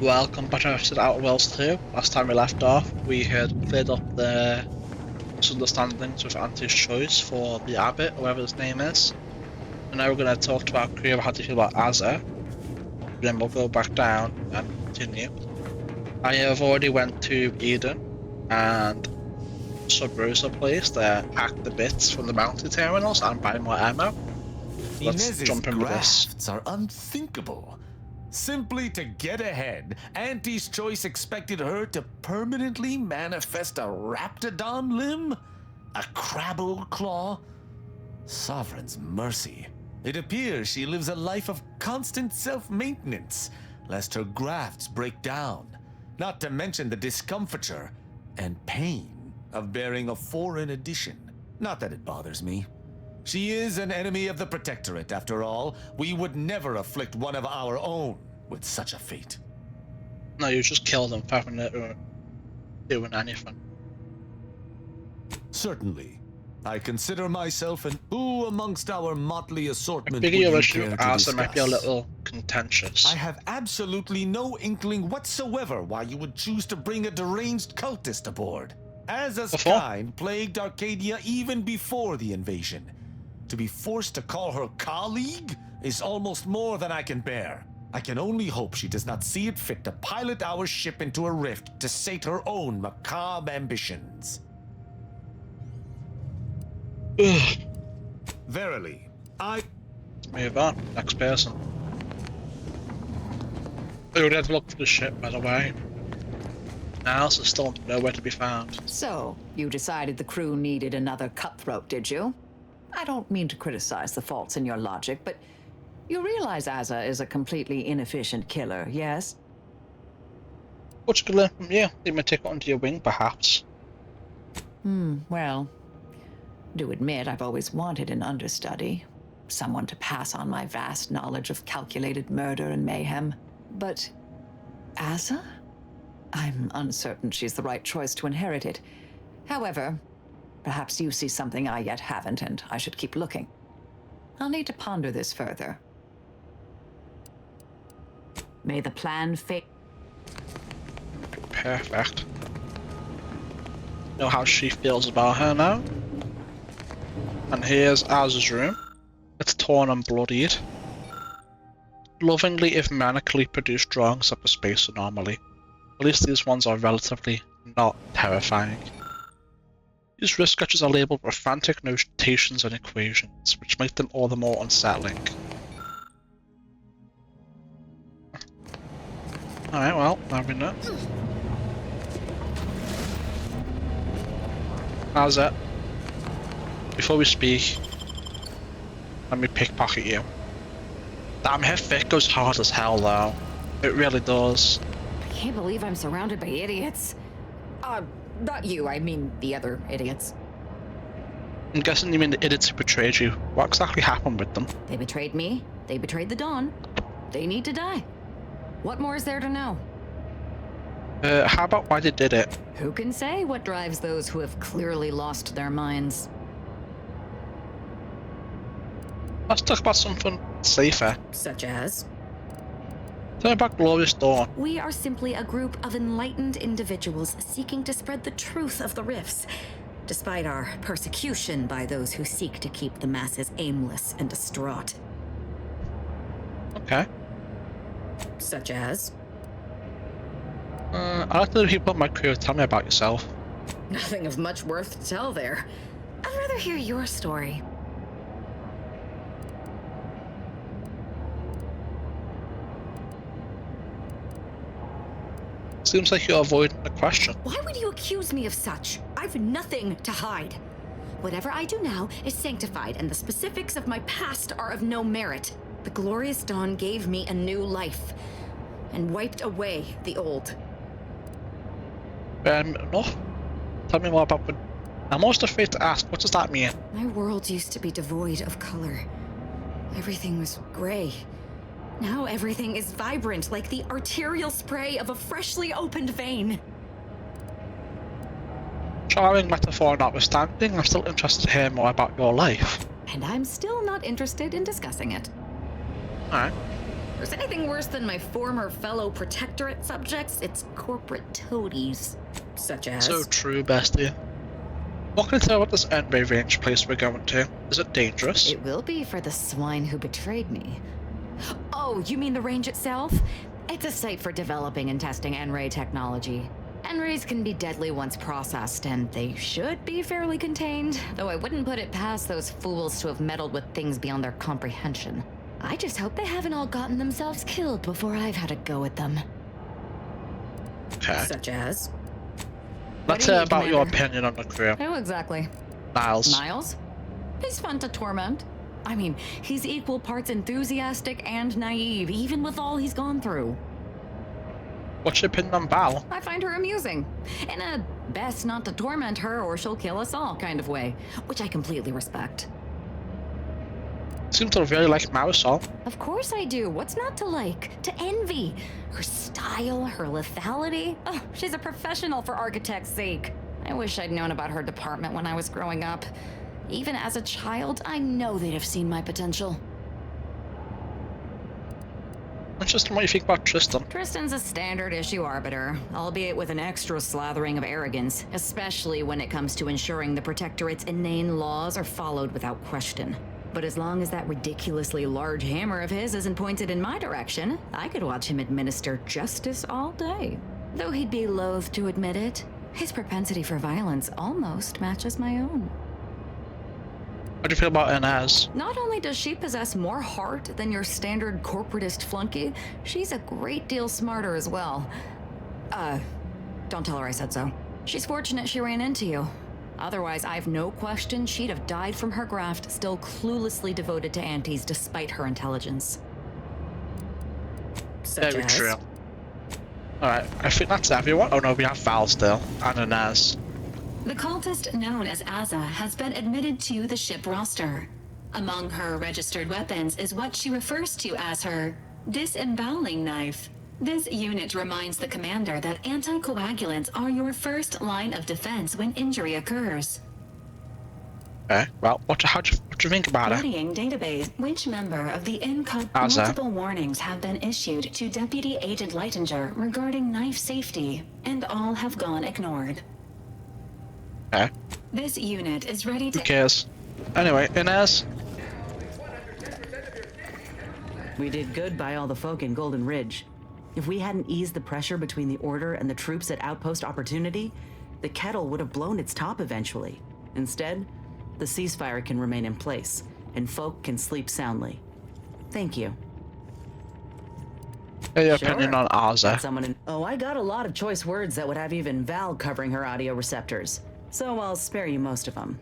Welcome back to Outer Worlds 2. Last time we left off, we had cleared up the misunderstandings with Auntie's choice for the abbot, or whatever his name is. And now we're going to talk to our crew about how to feel about Azza. Then we'll go back down and continue. I have already went to Eden and Sub-Rosa place to hack the bits from the bounty terminals and buy more ammo. Let's jump into this. Grafts are unthinkable. Simply to get ahead, Auntie's choice expected her to permanently manifest a raptidon limb? A crabble claw? Sovereign's mercy. It appears she lives a life of constant self-maintenance, lest her grafts break down. Not to mention the discomfiture and pain of bearing a foreign edition. Not that it bothers me. She is an enemy of the Protectorate, after all. We would never afflict one of our own with such a fate. No, you just killed them for having doing anything. Certainly. I consider myself an who amongst our motley assortment I figure would your you issue care with to Azza might be a discuss? little contentious. I have absolutely no inkling whatsoever why you would choose to bring a deranged cultist aboard. Azza's Before? kind plagued Arcadia even before the invasion. To be forced to call her colleague is almost more than I can bear. I can only hope she does not see it fit to pilot our ship into a rift to sate her own macabre ambitions. Ugh. Verily, Move on. Next person. We would have to look for the ship, by the way. Alice is still nowhere to be found. So, you decided the crew needed another cutthroat, did you? I don't mean to criticize the faults in your logic, but you realize Azza is a completely inefficient killer, yes? What you could learn from you? You may take it under your wing, perhaps. Well, do admit I've always wanted an understudy. Someone to pass on my vast knowledge of calculated murder and mayhem. But Azza? I'm uncertain she's the right choice to inherit it. However, perhaps you see something I yet haven't, and I should keep looking. I'll need to ponder this further. May the plan fail. Perfect. Know how she feels about her now. And here's Az's room. It's torn and bloodied. Lovingly, if manically produced drawings of a space anomaly. At least these ones are relatively not terrifying. These risk sketches are labelled with frantic notations and equations, which make them all the more unsettling. Alright, well, now we know. How's it? Before we speak, let me pickpocket you. Damn, her fit goes hard as hell though. It really does. I can't believe I'm surrounded by idiots. Not you, I mean the other idiots. I'm guessing you mean the idiots who betrayed you. What exactly happened with them? They betrayed me, they betrayed the Dawn. They need to die. What more is there to know? How about why they did it? Who can say what drives those who have clearly lost their minds? Let's talk about something safer. Such as? Tell me about Glorious Dawn. We are simply a group of enlightened individuals seeking to spread the truth of the rifts, despite our persecution by those who seek to keep the masses aimless and distraught. Okay. Such as? I'd like to hear what my crew tell me about yourself. Nothing of much worth to tell there. I'd rather hear your story. Seems like you're avoiding the question. Why would you accuse me of such? I've nothing to hide. Whatever I do now is sanctified, and the specifics of my past are of no merit. The Glorious Dawn gave me a new life, and wiped away the old. Enough. Tell me more about what... I'm almost afraid to ask, what does that mean? My world used to be devoid of color. Everything was gray. Now everything is vibrant, like the arterial spray of a freshly opened vein. Charming metaphor notwithstanding, I'm still interested to hear more about your life. And I'm still not interested in discussing it. Alright. there's anything worse than my former fellow protectorate subjects, it's corporate toadies. Such as... So true, bestie. What can you tell about this N-ray range place we're going to? Is it dangerous? It will be for the swine who betrayed me. Oh, you mean the range itself? It's a site for developing and testing N-ray technology. N-rays can be deadly once processed, and they should be fairly contained, though I wouldn't put it past those fools to have meddled with things beyond their comprehension. I just hope they haven't all gotten themselves killed before I've had a go at them. Okay. Such as? Let's hear about your opinion on the crew. Who exactly? Niles. Niles? He's fun to torment. I mean, he's equal parts enthusiastic and naive, even with all he's gone through. What's your opinion on Val? I find her amusing. In a best not to torment her or she'll kill us all kind of way, which I completely respect. Seem to really like Marisol. Of course I do. What's not to like? To envy? Her style, her lethality? Oh, she's a professional for architect's sake. I wish I'd known about her department when I was growing up. Even as a child, I know they'd have seen my potential. Interesting what you think about Tristan. Tristan's a standard issue arbiter, albeit with an extra slathering of arrogance, especially when it comes to ensuring the Protectorate's inane laws are followed without question. But as long as that ridiculously large hammer of his isn't pointed in my direction, I could watch him administer justice all day. Though he'd be loath to admit it, his propensity for violence almost matches my own. How do you feel about Inez? Not only does she possess more heart than your standard corporatist flunky, she's a great deal smarter as well. Don't tell her I said so. She's fortunate she ran into you. Otherwise, I've no question she'd have died from her graft, still cluelessly devoted to aunties despite her intelligence. Very true. Alright, I think that's everyone. Oh no, we have Val still, and Inez. The cultist known as Azza has been admitted to the ship roster. Among her registered weapons is what she refers to as her disemboweling knife. This unit reminds the commander that anticoagulants are your first line of defense when injury occurs. Okay, well, what do you think about it? Studying database. Which member of the INCOG Azza. multiple warnings have been issued to Deputy Agent Leitinger regarding knife safety, and all have gone ignored. Okay, This unit is ready to... who cares? Anyway, Inez. We did good by all the folk in Golden Ridge. If we hadn't eased the pressure between the Order and the troops at Outpost Opportunity, the kettle would have blown its top eventually. Instead, the ceasefire can remain in place, and folk can sleep soundly. Thank you. Your Sure. opinion on Got Azza? someone in... Oh, I got a lot of choice words that would have even Val covering her audio receptors, so I'll spare you most of them.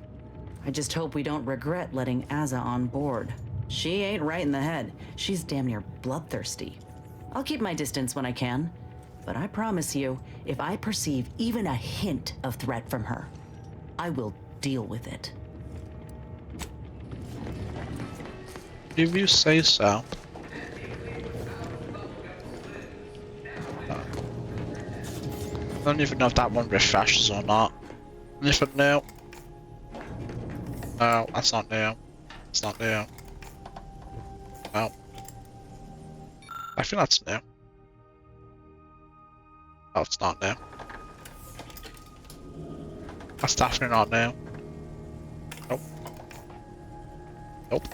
I just hope we don't regret letting Azza on board. She ain't right in the head. She's damn near bloodthirsty. I'll keep my distance when I can, but I promise you, if I perceive even a hint of threat from her, I will deal with it. If you say so. I don't even know if that one refreshes or not. Anything new? No, that's not new. It's not new. No. I think that's new. Oh, it's not new. That's definitely not new. Nope. Nope.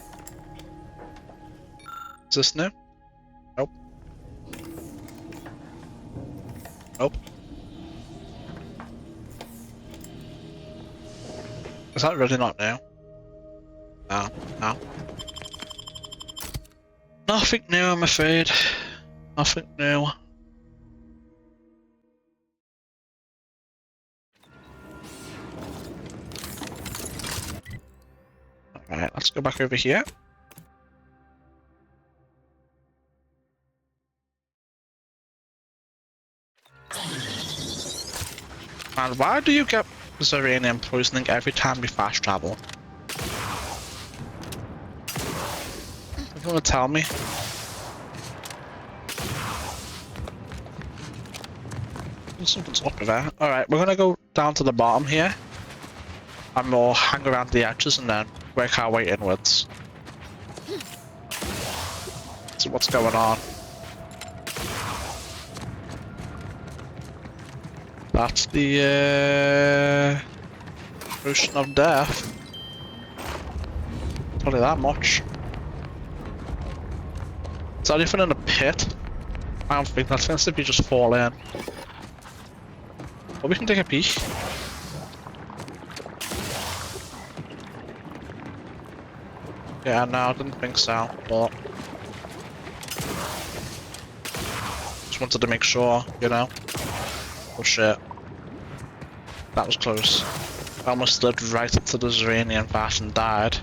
Is this new? Nope. Nope. Is that really not new? No, no. Nothing new, I'm afraid. Nothing new. Alright, let's go back over here. And why do you get Zeranium poisoning every time we fast travel? You wanna tell me? Something's up there. Alright, we're gonna go down to the bottom here. And we'll hang around the edges and then work our way inwards. So So what's going on? That's the Ocean of Death. Tell you that much. Is there anything in the pit? I don't think that's gonna simply just fall in. But we can take a peek. Yeah, no, I didn't think so, but just wanted to make sure, you know. Oh shit. That was close. I almost slid right into the Zeranian vat and died.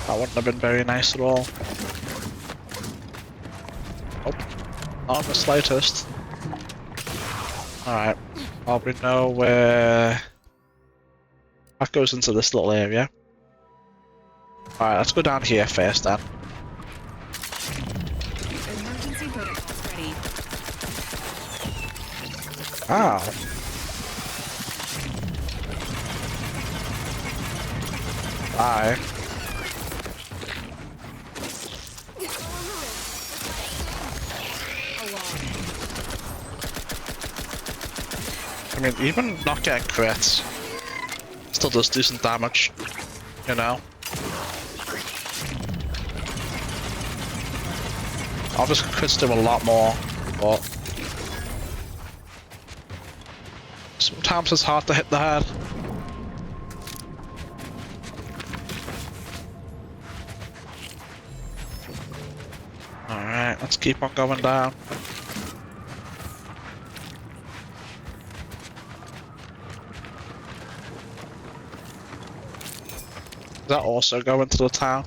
That wouldn't have been very nice at all. Oh, not the slightest. Alright, well, we know where that goes into this little area. Alright, let's go down here first then. Emergency protocols ready. Ow. Bye. I mean, even not getting crits still does decent damage, you know? Obviously crits do a lot more, but sometimes it's hard to hit the head. Alright, let's keep on going down. Does that also go into the town?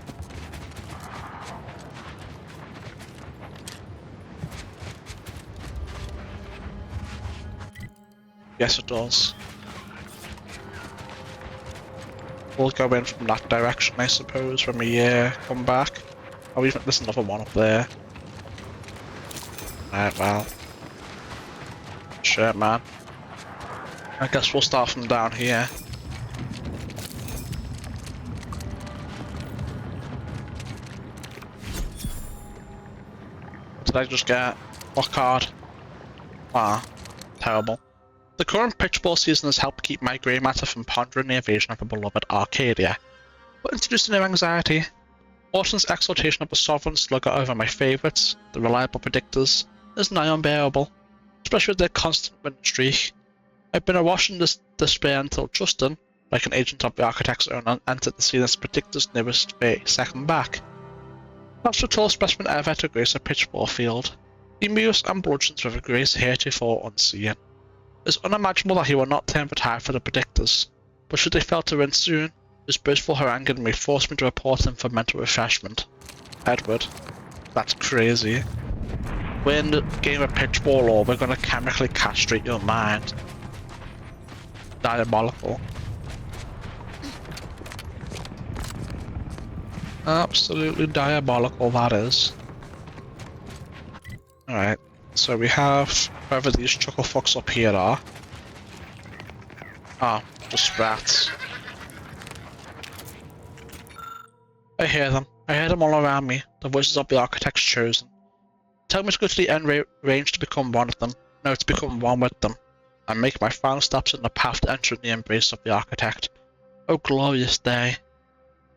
Yes, it does. We'll go in from that direction, I suppose, when we come back. Oh, even there's another one up there. Right, well. Shit, man. I guess we'll start from down here. What did I just get? What card? Ah, terrible. The current pitchball season has helped keep my grey matter from pondering the invasion of a beloved Arcadia, but introduced a new anxiety. Orton's exaltation of the sovereign slugger over my favourites, the reliable predictors, is nigh unbearable, especially with their constant win streak. I've been awash in this despair until Justin, like an agent of the Architect's own, entered the scene as Predictor's newest second back. That's the tallest specimen ever to grace a pitchball field. He moves and bludgeons with a grace heretofore unseen. It's unimaginable that he will not turn the tide for the Predictors, but should they fail to win soon, his boastful haranguing may force me to report him for mental refreshment. Edward. That's crazy. We're in the game of pitchball or we're gonna chemically castrate your mind. Diabolical. Absolutely diabolical, that is. Alright, so we have whoever these chuckle fucks up here are. Ah, just rats. I hear them. I hear them all around me, the voices of the Architects chosen. Tell me to go to the end range to become one of them, no, to become one with them, and make my final steps in the path to entering the embrace of the Architect. O glorious day.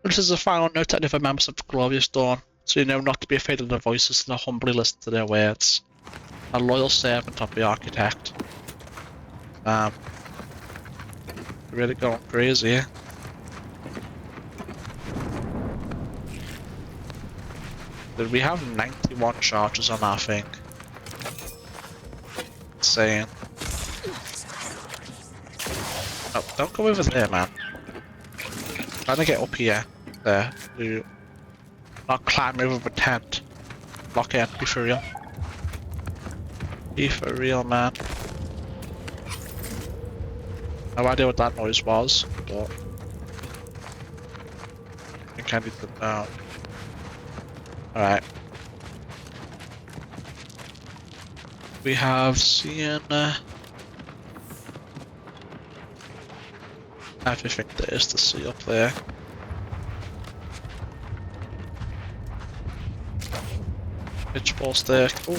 This is a final note to any of the members of the Glorious Dawn, so you know not to be afraid of their voices and to humbly listen to their words. A loyal servant of the Architect. Really going crazy here. Did we have 91 charges on our thing? Insane. Oh, don't go over there, man. Trying to get up here. There. Do not climb over the tent. Lock in. Be for real. Be for real, man. No idea what that noise was, but I think I need to know. Alright. We have seen everything there is to see up there. Pitchball stick. Ooh,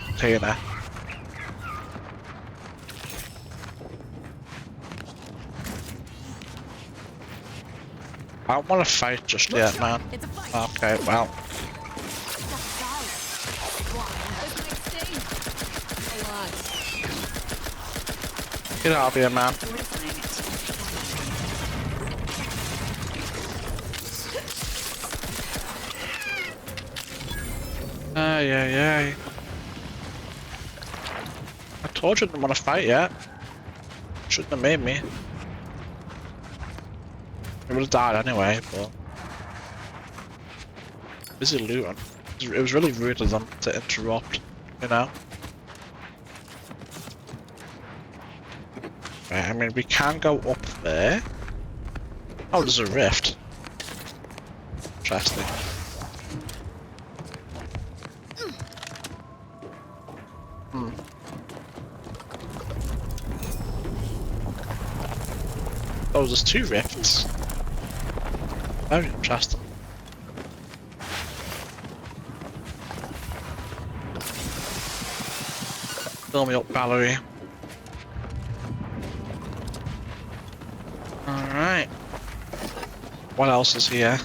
container. I don't want to fight just yet, man. Okay, well. Get out of here, man. Ay, ay, ay. I told you I didn't want to fight yet. Shouldn't have made me. I would have died anyway, but... Busy looting. It was really rude of them to interrupt, you know? Right, I mean, we can go up there. Oh, there's a rift. Interesting. Oh, there's 2 rifts. Very interesting. Fill me up, Valerie. Alright. What else is here?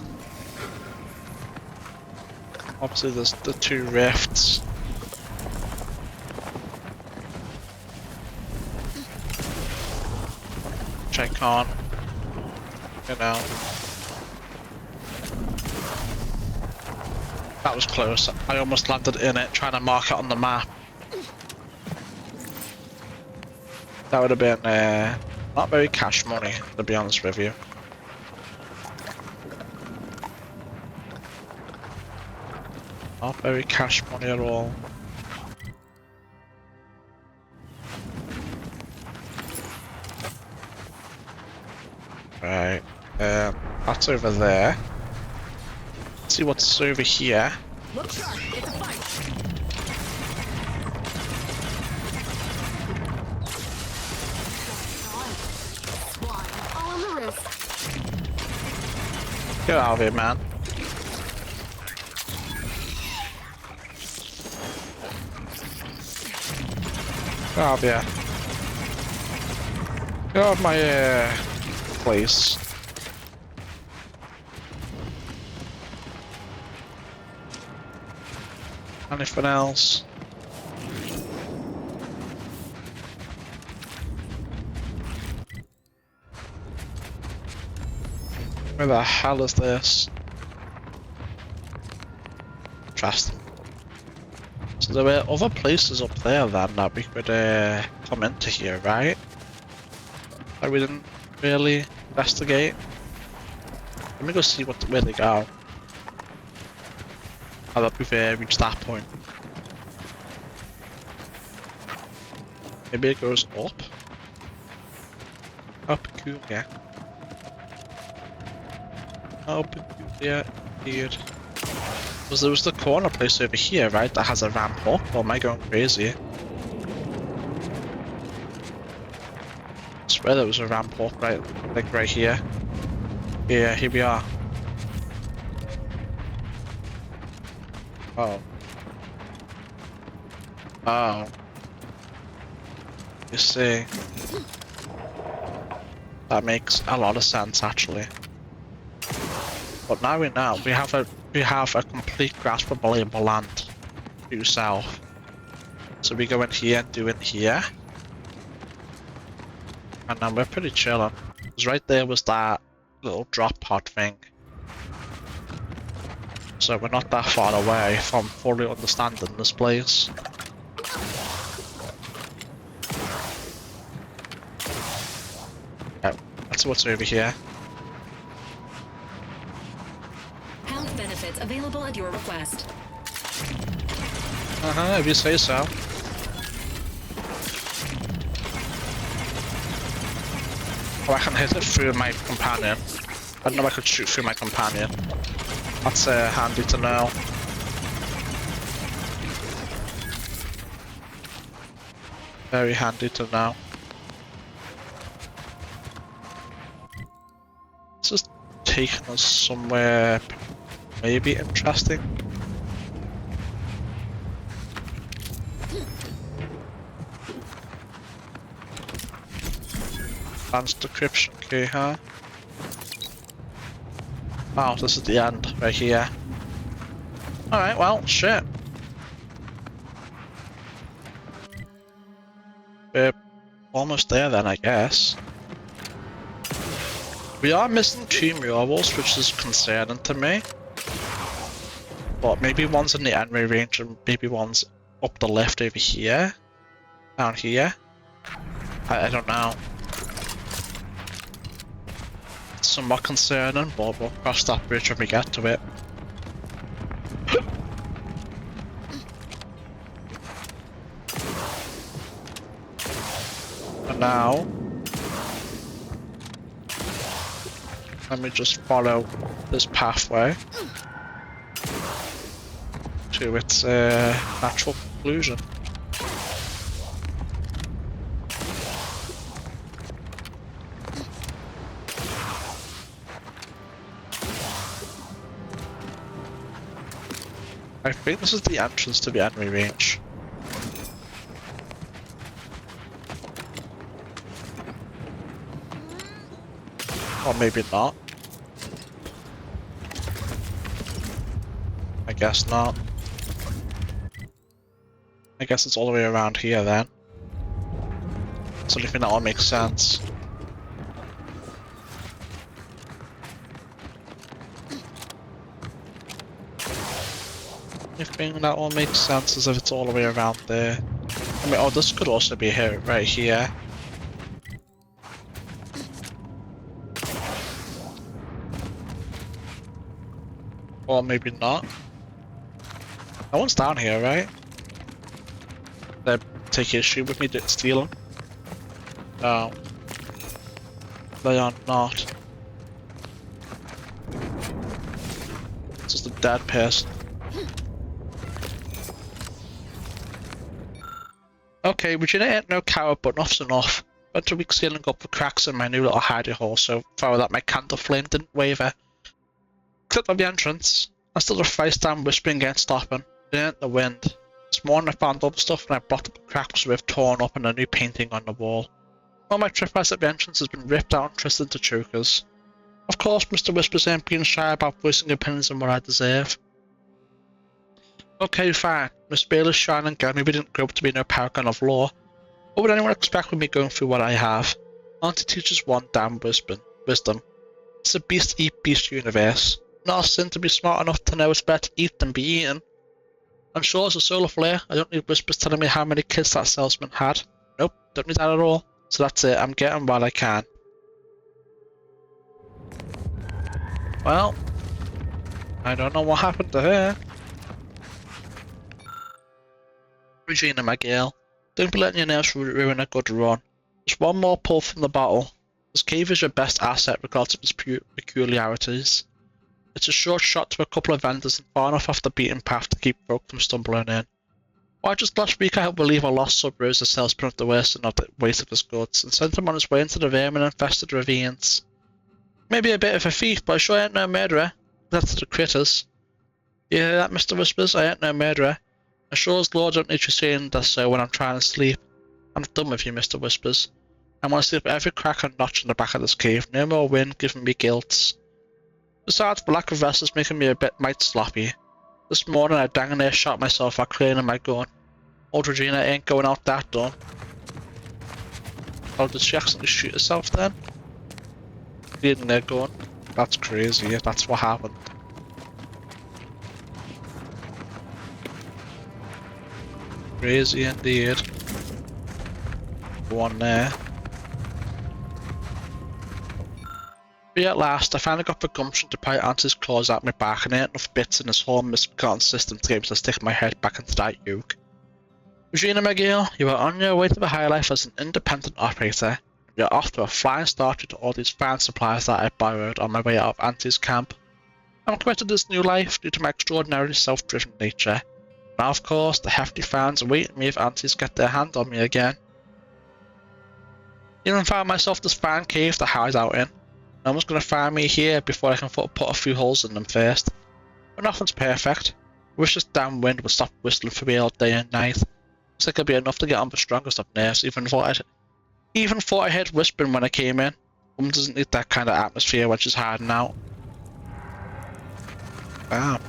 Obviously there's the 2 rifts. Which I can't, you know. That was close. I almost landed in it, trying to mark it on the map. That would have been not very cash money, to be honest with you. Not very cash money at all. Right, that's over there. Let's see what's over here. Look sharp, it's a fight. All on the wrist. Get out of here, man. Get out of here. Get out of my place. Anything else? Where the hell is this? Interesting. So there were other places up there then that we could come into here, right? That we didn't really investigate. Let me go see where they go. Now that we've reached that point. Maybe it goes up. Up, cool, yeah. Up, yeah, indeed. Because there was the corner place over here, right? That has a ramp up. Or am I going crazy? I swear there was a ramp up, right? Like right here. Yeah, here we are. Oh. Oh. You see. That makes a lot of sense, actually. But now we know we have a complete grasp of valuable land to south. So we go in here and do it here. And then we're pretty chilling. Because right there was that little drop pod thing. So we're not that far away from fully understanding this place. Right, let's see what's over here. Health benefits available at your request. If you say so. Oh, I can hit it through my companion. I didn't know I could shoot through my companion. That's handy to know. Very handy to know. This is taking us somewhere maybe interesting. Advanced decryption key, huh? Oh, this is the end, right here. Alright, well, shit. We're almost there then, I guess. We are missing 2 murals, which is concerning to me. But maybe one's in the enemy range and maybe one's up the left over here. Down here. I don't know. It's somewhat concerning, but we'll cross that bridge when we get to it. And now, let me just follow this pathway to its natural conclusion. I think this is the entrance to the enemy range. Or maybe not. I guess not. I guess it's all the way around here then. So I think that all makes sense. I think that all makes sense as if it's all the way around there. I mean, oh, this could also be here, right here. Or maybe not. That one's down here, right? They take issue with me stealing. No. They are not. It's just a dead person. Okay, Regina ain't no coward, but enough's enough. Went a week sealing up the cracks in my new little hidey hole, so far that my candle flame didn't waver. Except at the entrance, I still have face down whispering against stopping. It ain't the wind. This morning I found other stuff and I brought up the cracks we've torn up and a new painting on the wall. All my tripwires at the entrance has been ripped out and twisted into chokers. Of course, Mr. Whispers ain't being shy about voicing opinions on what I deserve. Okay, fine. Miss Bailey's shining girl maybe didn't grow up to be no paragon of law. What would anyone expect with me going through what I have? Auntie teaches one damn wisdom. It's a beast eat beast universe. Not a sin to be smart enough to know it's better to eat than be eaten. I'm sure as a solar flare, I don't need whispers telling me how many kids that salesman had. Nope, don't need that at all. So that's it, I'm getting what I can. Well, I don't know what happened to her. Regina, my girl, don't be letting your nerves ruin a good run. Just one more pull from the bottle. This cave is your best asset regardless of its peculiarities. It's a short shot to a couple of vendors and far enough off the beaten path to keep folk from stumbling in. Why, just last week I helped relieve a lost sub-rosa salesman of the worst and of the weight of his goods, and sent him on his way into the vermin-infested ravines. Maybe a bit of a thief, but I sure ain't no murderer. That's the critters. You hear that, Mr. Whispers? I ain't no murderer. I sure as Lord don't need you saying that so when I'm trying to sleep. I'm done with you, Mr. Whispers. I want to sleep every crack and notch in the back of this cave. No more wind giving me guilt. Besides, the lack of rest is making me a bit might sloppy. This morning I dang near shot myself while cleaning my gun. Old Regina ain't going out that door. Oh, did she accidentally shoot herself then? Cleaning their gun. That's crazy, that's what happened. Crazy indeed. Go on there. But at last, I finally got the gumption to pry Auntie's claws out my back, and there ain't enough bits in this whole misbegotten system to get me to stick my head back into that yoke. Regina McGill, you are on your way to the high life as an independent operator. You're off to a flying start due to all these fine supplies that I borrowed on my way out of Auntie's camp. I'm committed to this new life due to my extraordinarily self-driven nature. Now, of course, the hefty fans awaiting me if Aunties get their hand on me again. Even found myself this fine cave to hide out in. No one's going to find me here before I can put a few holes in them first. But nothing's perfect. I wish this damn wind would stop whistling for me all day and night. Looks like it'll be enough to get on the strongest of nerves, even Even thought I heard whispering when I came in. Woman doesn't need that kind of atmosphere when she's hiding out. Wow.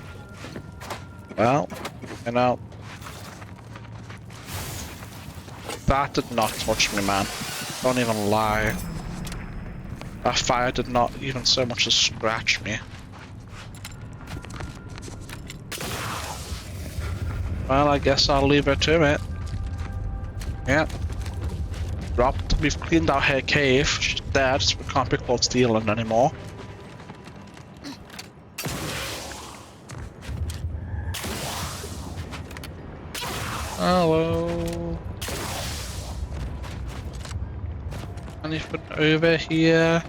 Well, you know. That did not touch me, man. Don't even lie. That fire did not even so much as scratch me. Well, I guess I'll leave her to it. Yeah. Dropped. We've cleaned out her cave. She's dead, so we can't be called stealing anymore. Hello. Anything over here?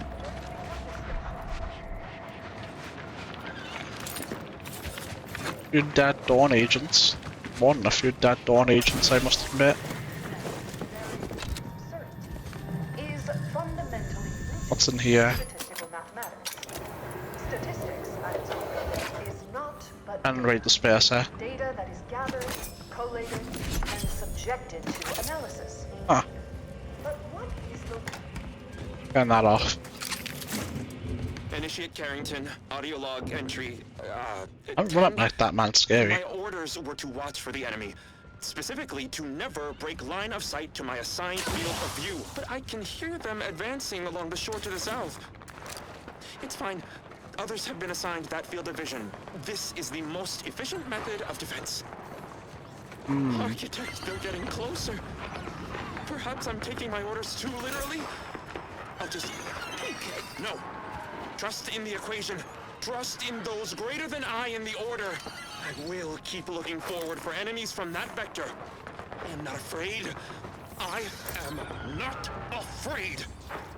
Few dead Dawn agents. More than a few dead Dawn agents, I must admit. What's in here? And read the spacer. Data that is gathered, collated, and subjected to analysis. Huh. But what is the... Turn that off. Initiate Carrington, audio log entry. I don't remember like that, man. It's scary. My orders were to watch for the enemy. Specifically, to never break line of sight to my assigned field of view. But I can hear them advancing along the shore to the south. It's fine. Others have been assigned that field of vision. This is the most efficient method of defense. Architect, they're getting closer. Perhaps I'm taking my orders too literally. I'll just... No. Trust in the equation. Trust in those greater than I in the order. I will keep looking forward for enemies from that vector. I am not afraid. I am not afraid.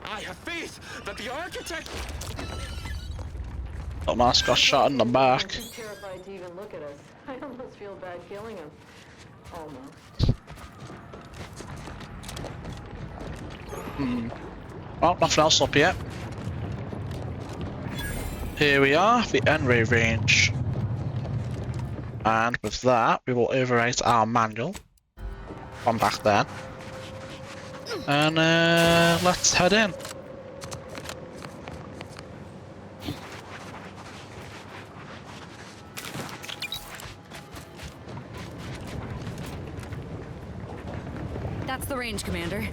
I have faith that the architect... Dumbass got shot in the back. Too terrified to even look at us. I almost feel bad killing him. Almost. Well, nothing else up yet. Here we are, the N-ray range. And with that, we will overwrite our manual from back then. And let's head in. That's the range, Commander.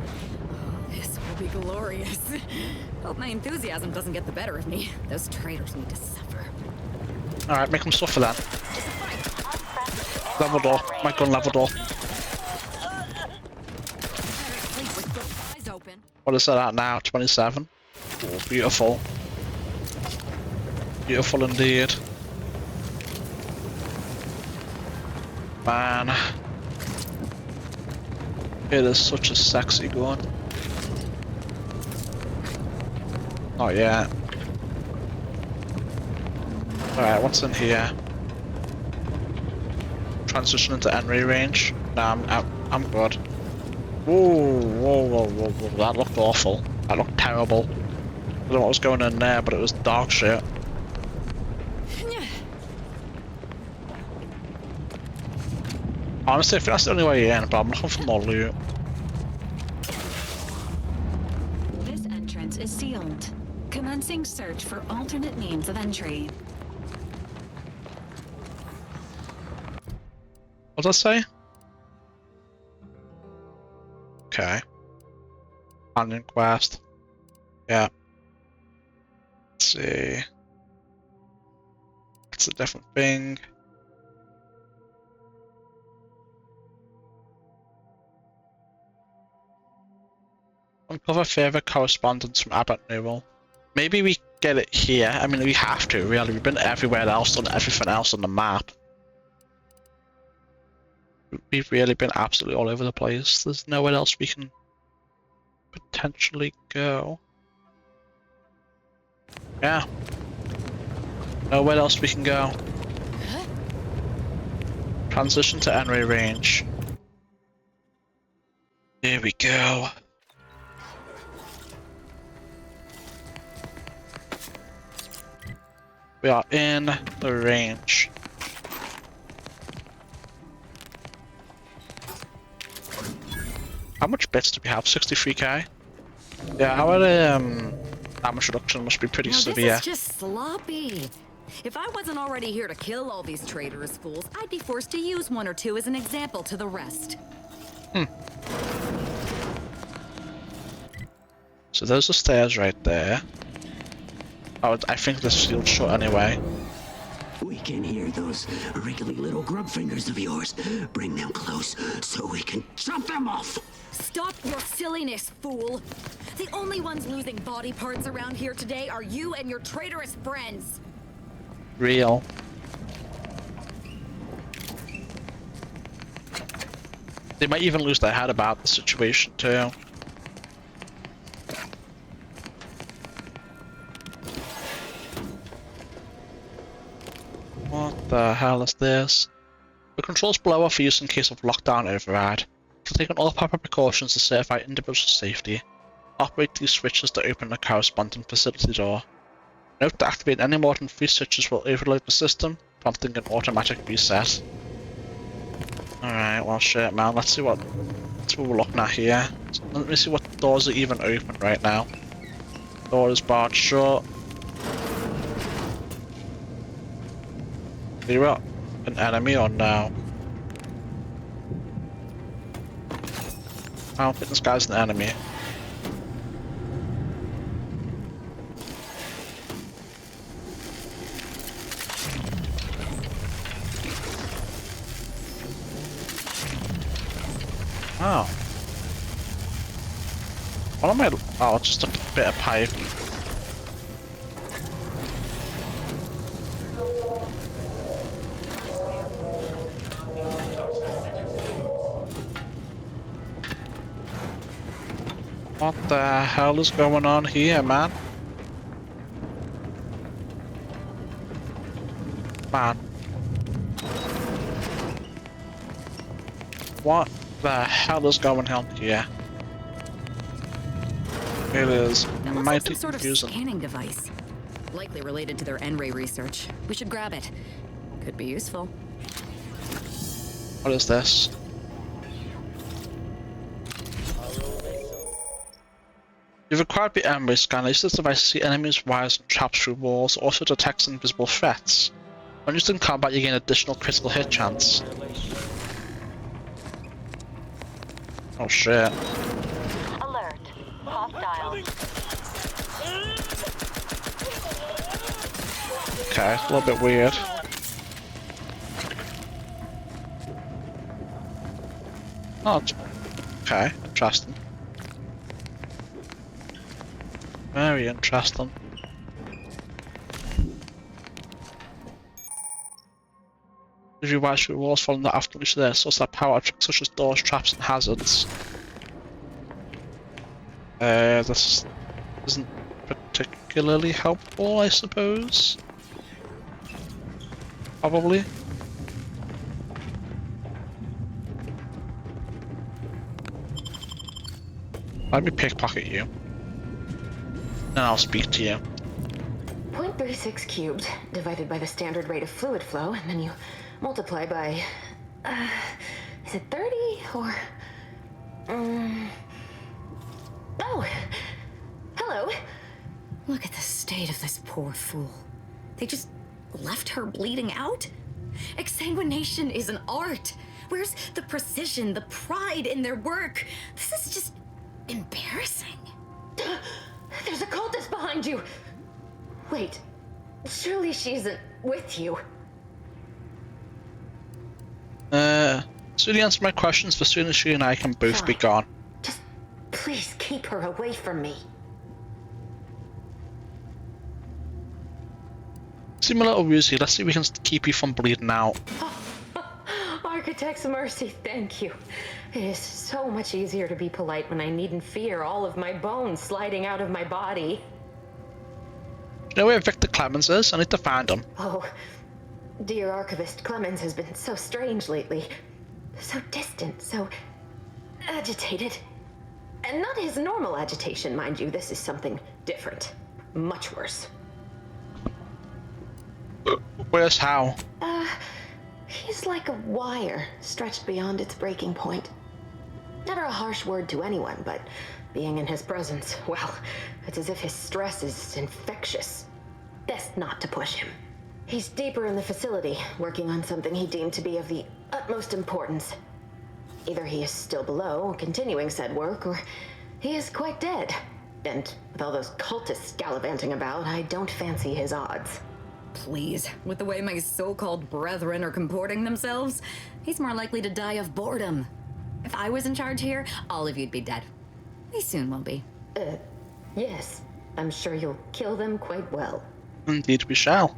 This will be glorious. Hope my enthusiasm doesn't get the better of me. Those traitors need to suffer. Alright, make them suffer then. Leveled up. My gun leveled up. With both eyes open. What is that at now? 27? Oh, beautiful. Beautiful indeed. Man. It is such a sexy gun. Not yet. Alright, what's in here? Transition into N-ray range. Nah, I'm good. Whoa, whoa. That looked awful. That looked terrible. I don't know what was going in there, but it was dog shit. Honestly, I think that's the only way in, but I'm looking for more loot. This entrance is sealed. Commencing search for alternate means of entry. What did I say? Okay. Onion quest. Yeah. Let's see. It's a different thing. Uncover further correspondence from Abbott Newell. Maybe we get it here. I mean, we have to, really. We've been everywhere else, done everything else on the map. We've really been absolutely all over the place. There's nowhere else we can potentially go. Yeah. Nowhere else we can go. Transition to N-ray range. Here we go. We are in the range. How much bits do we have? 63k? Yeah, our damage reduction must be pretty Now, severe. this is just sloppy. If I wasn't already here to kill all these traitorous fools, I'd be forced to use one or two as an example to the rest. So those are stairs right there. I think this shield's shut anyway. We can hear those wriggly little grub fingers of yours. Bring them close so we can chop them off. Stop your silliness, fool! The only ones losing body parts around here today are you and your traitorous friends. Real. They might even lose their head about the situation too. What the hell is this? The controls below are for use in case of lockdown override. To take all proper precautions to certify individual safety. Operate these switches to open the corresponding facility door. Note to activate any more than 3 switches will overload the system, prompting an automatic reset. Alright, well shit man, let's see what we're looking at here. So let me see what doors are even open right now. Door is barred shut. Are you up? An enemy or no? I don't think this guy's an enemy. Oh. What am I? Oh, it's just a bit of pipe. What the hell is going on here, man? Man. What the hell is going on here? It is That looks like mighty some sort of confusing. scanning device. Likely related to their N-ray research. We should grab it. Could be useful. What is this? You've acquired the M-ray scanner. Use this device to see enemies, wires, and traps through walls. Also detects invisible threats. When used in combat, you gain additional critical hit chance. Oh shit. Alert. Hostile. Okay, a little bit weird. Oh, okay, interesting. Very interesting. If you watch your walls following that after each there, source that power tricks such as doors, traps, and hazards. This isn't particularly helpful, I suppose. Probably. Let me pickpocket you. Then I'll speak to you. 0.36 cubed divided by the standard rate of fluid flow, and then you multiply by, is it 30 or, oh, hello. Look at the state of this poor fool. They just left her bleeding out? Exsanguination is an art. Where's the precision, the pride in their work? This is just embarrassing. There's a cultist behind you. Wait, surely she isn't with you. So the answer to my questions, the sooner she and I can both be gone. Just please keep her away from me. Seem a little woozy. Let's see if we can keep you from bleeding out. Architect's mercy, thank you. It is so much easier to be polite when I needn't fear all of my bones sliding out of my body. You know where Victor Clemens is? I need to find him. Oh, dear Archivist Clemens has been so strange lately. So distant, so agitated. And not his normal agitation, mind you. This is something different. Much worse. Where's how? He's like a wire stretched beyond its breaking point. Never a harsh word to anyone, but being in his presence, well, it's as if his stress is infectious. Best not to push him. He's deeper in the facility, working on something he deemed to be of the utmost importance. Either he is still below, continuing said work, or he is quite dead. And with all those cultists gallivanting about, I don't fancy his odds. Please, with the way my so-called brethren are comporting themselves, he's more likely to die of boredom. If I was in charge here, all of you'd be dead. We soon will be. Yes. I'm sure you'll kill them quite well. Indeed we shall.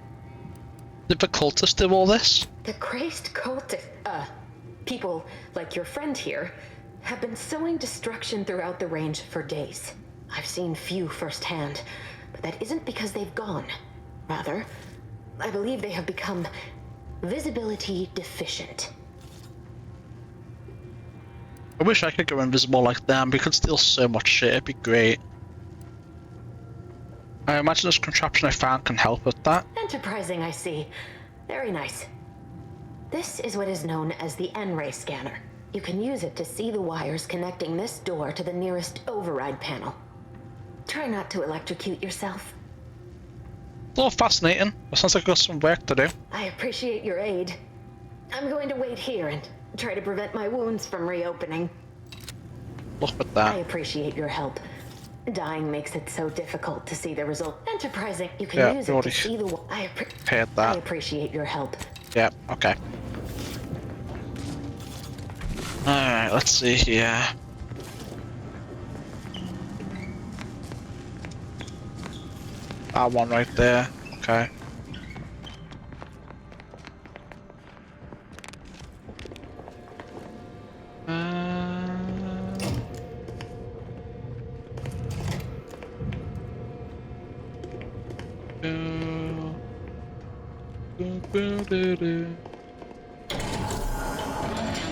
Did the cultists do all this? The crazed cultists, people like your friend here, have been sowing destruction throughout the range for days. I've seen few firsthand, but that isn't because they've gone. Rather, I believe they have become visibility deficient. I wish I could go invisible like them. We could steal so much shit, it'd be great. I imagine this contraption I found can help with that. Enterprising, I see. Very nice. This is what is known as the N-ray scanner. You can use it to see the wires connecting this door to the nearest override panel. Try not to electrocute yourself. It's a little fascinating. It sounds like I've got some work to do. I appreciate your aid. I'm going to wait here and try to prevent my wounds from reopening. Look at that. I appreciate your help. Dying makes it so difficult to see the result. Enterprising, you can use it to see the. I appreciate your help. Yeah. Okay. All right. Let's see here. That one right there. Okay.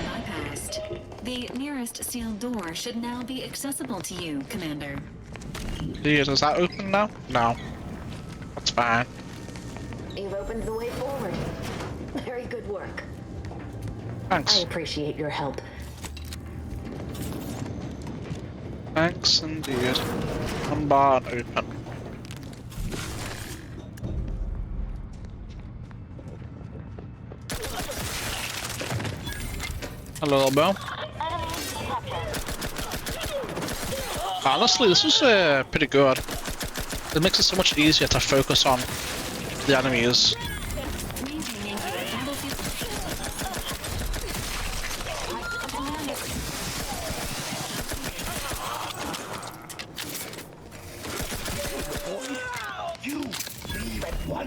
Bypassed. The nearest sealed door should now be accessible to you, Commander. Is that open now? No. That's fine. You've opened the way forward. Very good work. Thanks. I appreciate your help. Thanks indeed. Unbarred open. Hello, Bill. Honestly, this is pretty good. It makes it so much easier to focus on the enemies.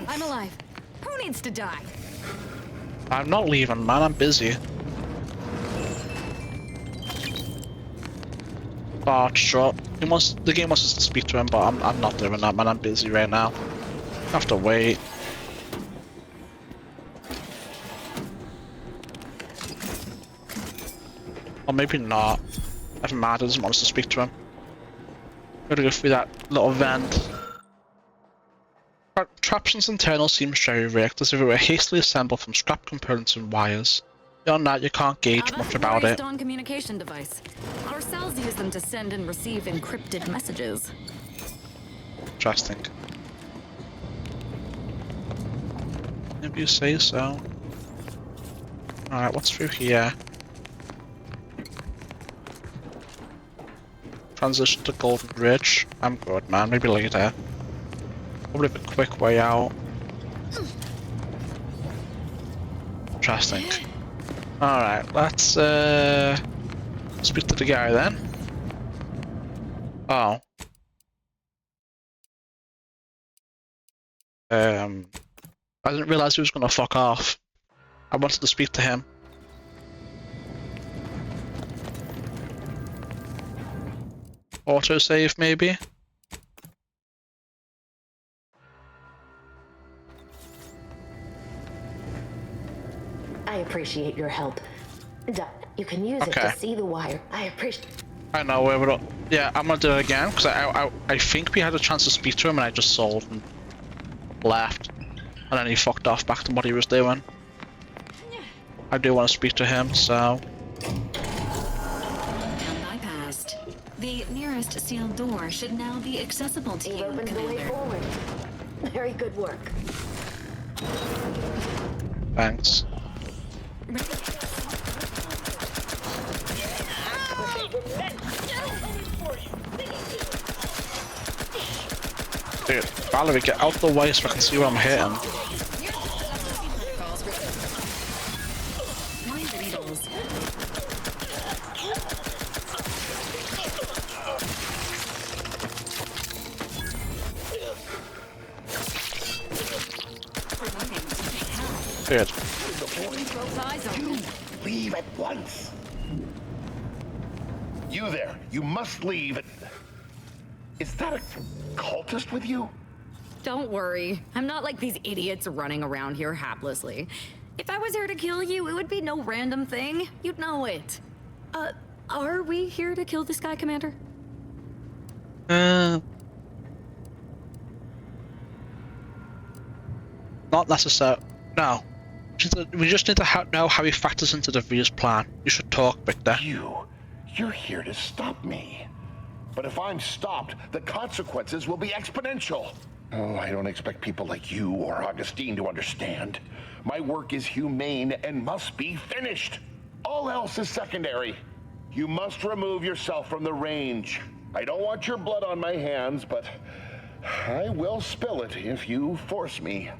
I'm alive. Who needs to die? I'm not leaving, man. I'm busy. Oh, sure. The game wants us to speak to him, but I'm not doing that, man. I'm busy right now. I have to wait. Or maybe not. Never mind, I doesn't want us to speak to him. Gotta go through that little vent. Contraption's internal seems jerry-rigged, as if it were hastily assembled from scrap components and wires. Beyond that, you can't gauge much about it. On communication device. Our cells use them to send and receive encrypted messages. Interesting. If you say so. Alright, what's through here? Transition to Golden Bridge. I'm good, man. Maybe later. Probably a quick way out. Interesting. Alright, let's speak to the guy then. Oh. I didn't realize he was gonna fuck off. I wanted to speak to him. Autosave maybe? I appreciate your help. You can use it to see the wire. I appreciate. I know where we're. Yeah, I'm gonna do it again because I think we had a chance to speak to him and I just sold and left, and then he fucked off back to what he was doing. I do want to speak to him, so. forest sealed door should now be accessible to You've you, opened the way Commander. forward. Very good work. Thanks. Dude, Valerie, get out the way so I can see where I'm hitting. Dude. Leave at once. You there, you must leave. Is that a cultist with you? Don't worry. I'm not like these idiots running around here haplessly. If I was here to kill you, it would be no random thing. You'd know it. Are we here to kill this guy, Commander? Not necessary. No. We just need to know how he factors into the V's plan. You should talk, Victor. You're here to stop me. But if I'm stopped, the consequences will be exponential. Oh, I don't expect people like you or Augustine to understand. My work is humane and must be finished. All else is secondary. You must remove yourself from the range. I don't want your blood on my hands, but I will spill it if you force me.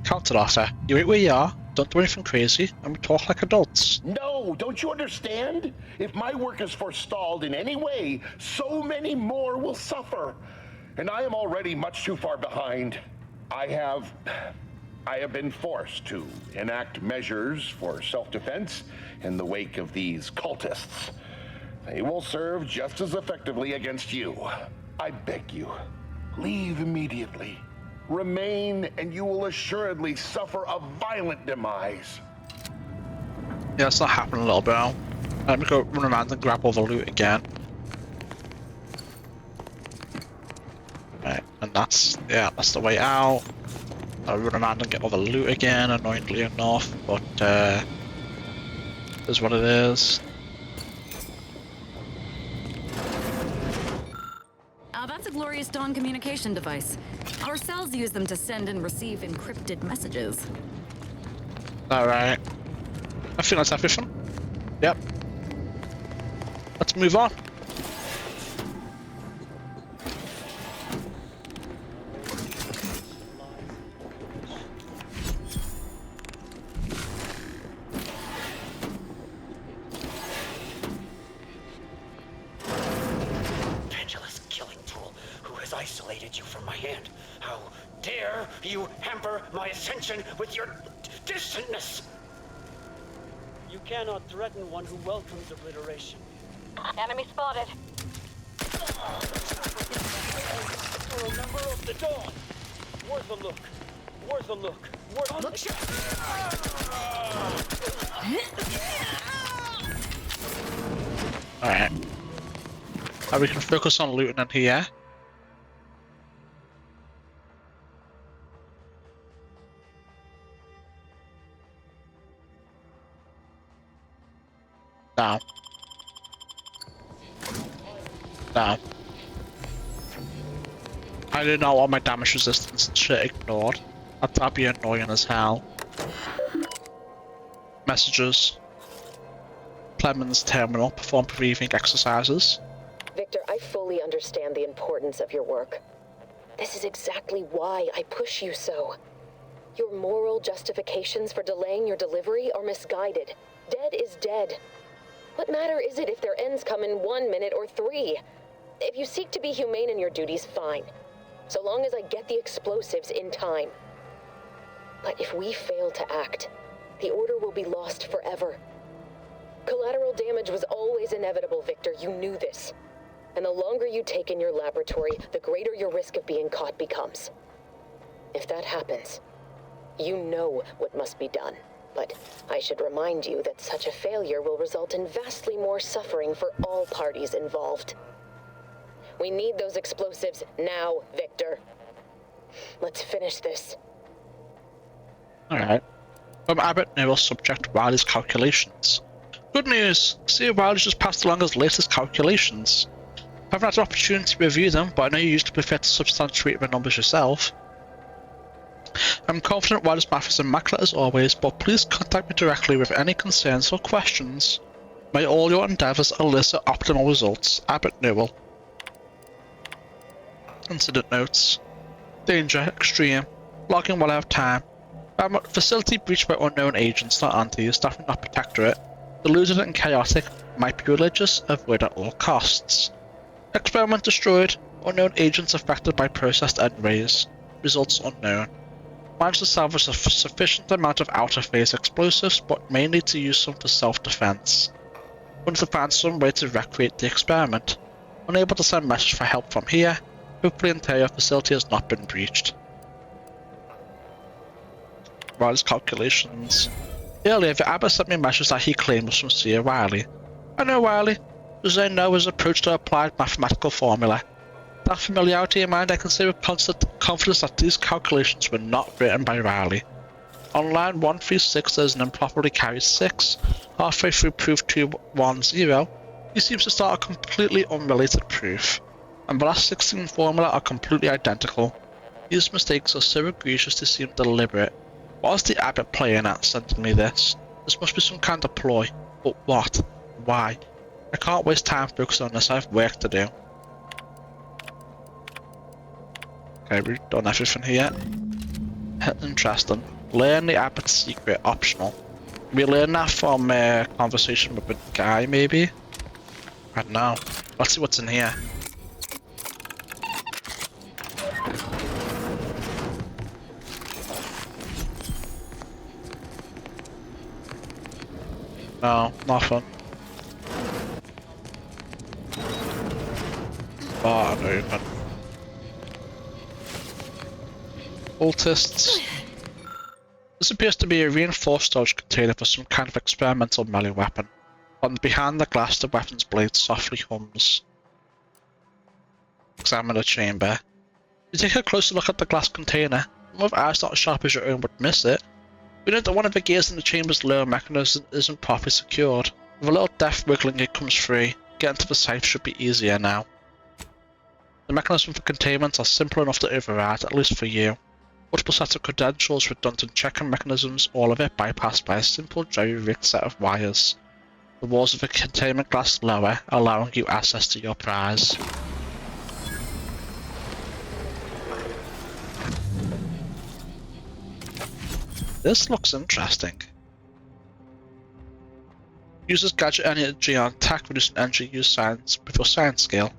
Counter offer. You wait where you are, don't do anything crazy, and we talk like adults. No, don't you understand? If my work is forestalled in any way, so many more will suffer. And I am already much too far behind. I have been forced to enact measures for self-defense in the wake of these cultists. They will serve just as effectively against you. I beg you, leave immediately. Remain, and you will assuredly suffer a violent demise. Yeah, it's not happening a little bit now. Let me go run around and grab all the loot again. Right, and that's the way out. I'll run around and get all the loot again, annoyingly enough, but is what it is. That's a Glorious Dawn communication device. Our cells use them to send and receive encrypted messages. Alright. I think that's everything. Yep. Let's move on. Isolated you from my hand. How dare you hamper my ascension with your distantness? You cannot threaten one who welcomes obliteration. Enemy spotted. You're a member of the Dawn. Where's the look? Where's the look? Where's the look? Alright. Now we can focus on looting in here. Now. Now. I didn't know all my damage resistance and shit ignored. That'd be annoying as hell. Messages. Clemens terminal, perform breathing exercises. Victor, I fully understand the importance of your work. This is exactly why I push you so. Your moral justifications for delaying your delivery are misguided. Dead is dead. What matter is it if their ends come in 1 minute or 3? If you seek to be humane in your duties, fine. So long as I get the explosives in time. But if we fail to act, the order will be lost forever. Collateral damage was always inevitable, Victor. You knew this. And the longer you take in your laboratory, the greater your risk of being caught becomes. If that happens, you know what must be done. But I should remind you that such a failure will result in vastly more suffering for all parties involved. We need those explosives now, Victor. Let's finish this. Alright. Abbott now will subject Riley's calculations. Good news! Sir Wiley just passed along his latest calculations. I haven't had an opportunity to review them, but I know you used to prefer to substantiate the numbers yourself. I'm confident Wiley's math is immaculate as always, but please contact me directly with any concerns or questions. May all your endeavours elicit optimal results. Abbott Newell. Incident notes. Danger, extreme. Logging while I have time. Facility breached by unknown agents, not antis, staffing not protectorate. Deluded and chaotic. Might be religious, avoid at all costs. Experiment destroyed. Unknown agents affected by processed end rays. Results unknown. Managed to salvage a sufficient amount of outer phase explosives, but may need to use some for self-defense. Wanted to find some way to recreate the experiment. Unable to send message for help from here. Hopefully entire facility has not been breached. Riley's calculations. Earlier, the Abbot sent me a message that he claimed was from Sir Wiley. I know Wiley. As I know his approach to applied mathematical formula. That familiarity in mind, I can say with constant confidence that these calculations were not written by Riley. On line 136 there's an improperly carried 6. Halfway through proof 210, he seems to start a completely unrelated proof. And the last 16 formula are completely identical. These mistakes are so egregious they seem deliberate. What is the Abbot playing at sending me this? This must be some kind of ploy. But what? Why? I can't waste time focusing on this, I have work to do. Okay, we've done everything here. Interesting. Learn the Abbot's secret, optional. We learn that from a conversation with a guy, maybe? I don't know. Let's see what's in here. No, nothing. Oh, unopened. Cultists. This appears to be a reinforced storage container for some kind of experimental melee weapon. From behind the glass, the weapon's blade softly hums. Examine the chamber. You take a closer look at the glass container. With eyes not as sharp as your own would miss it. We know that one of the gears in the chamber's lower mechanism isn't properly secured. With a little deft wiggling it comes free. Getting to the safe should be easier now. The mechanism for containment are simple enough to override, at least for you. Multiple sets of credentials, redundant checking mechanisms, all of it bypassed by a simple jerry-rigged set of wires. The walls of the containment glass lower, allowing you access to your prize. This looks interesting. Uses gadget energy on attack, reducing energy use science with your science skill.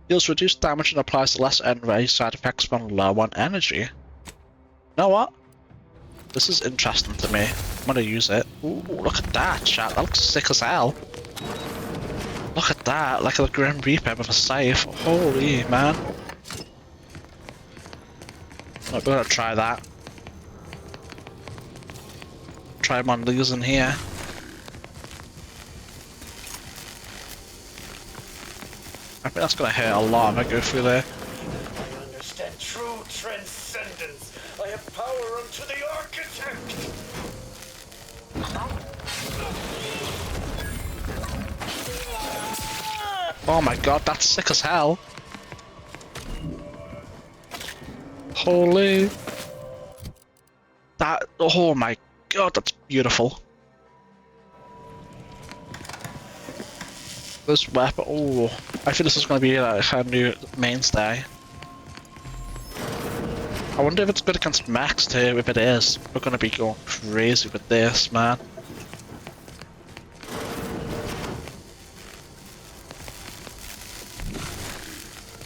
Deals reduced damage and applies less end-ray side effects when low on energy. You know what? This is interesting to me. I'm gonna use it. Ooh, look at that, chat. That looks sick as hell. Look at that, like a Grim Reaper with a scythe. Holy man. We're gonna try that. Try one of these in here. I think that's gonna hurt a lot if I go through there. I understand true transcendence. I have power unto the architect. Oh my god, that's sick as hell. Holy. That, oh my god, that's beautiful. This weapon, oh, I think this is going to be like a new mainstay. I wonder if it's good against mechs too. If it is, we're going to be going crazy with this, man.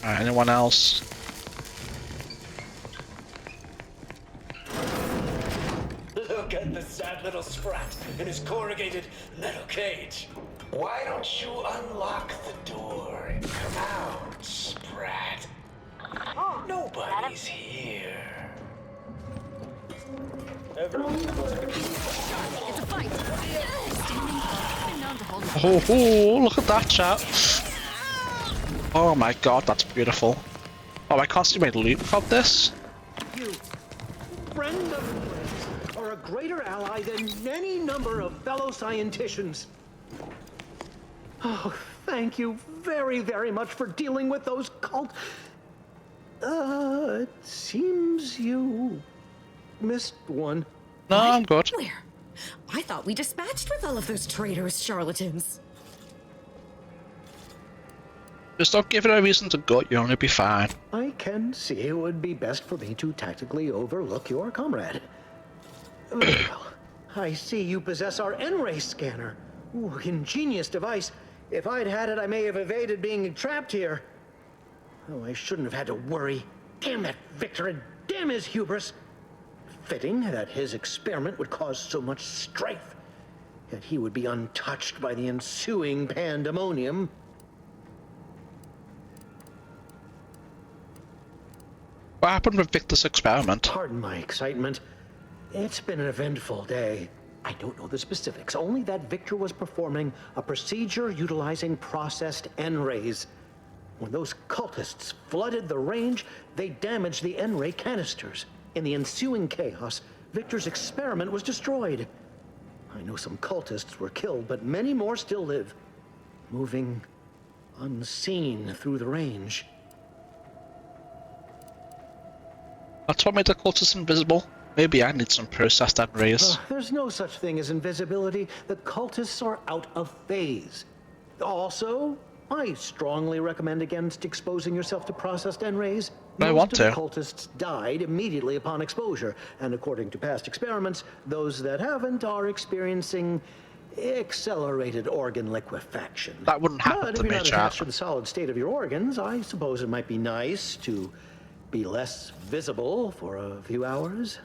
Alright, anyone else? Look at the sad little sprat in his corrugated metal cage. Why don't you unlock the door and come out, sprat? Nobody's here. Everyone's supposed to be. It's a fight. Oh, look at that, chat. Oh my god, that's beautiful. Oh, I can't see my loot from this. You, friend of friends, are a greater ally than any number of fellow scienticians. Oh, thank you very, very much for dealing with those cult... it seems you missed one. No, I'm good. Where? I thought we dispatched with all of those traitorous charlatans. Just don't give it a reason to go, you'll only be fine. I can see it would be best for me to tactically overlook your comrade. Very well. I see you possess our N-ray scanner. Ooh, ingenious device. If I'd had it, I may have evaded being trapped here. Oh, I shouldn't have had to worry. Damn that Victor and damn his hubris. Fitting that his experiment would cause so much strife. Yet he would be untouched by the ensuing pandemonium. What happened with Victor's experiment? Pardon my excitement. It's been an eventful day. I don't know the specifics, only that Victor was performing a procedure utilizing processed N-rays. When those cultists flooded the range, they damaged the N-ray canisters. In the ensuing chaos, Victor's experiment was destroyed. I know some cultists were killed, but many more still live, moving unseen through the range. That's what made the cultists invisible. Maybe I need some processed N-rays. There's no such thing as invisibility. The cultists are out of phase. Also, I strongly recommend against exposing yourself to processed N-rays. I want to. Most of the cultists died immediately upon exposure, and according to past experiments, those that haven't are experiencing accelerated organ liquefaction. That wouldn't happen but to if me, you're not chap. attached to the solid state of your organs, I suppose it might be nice to be less visible for a few hours.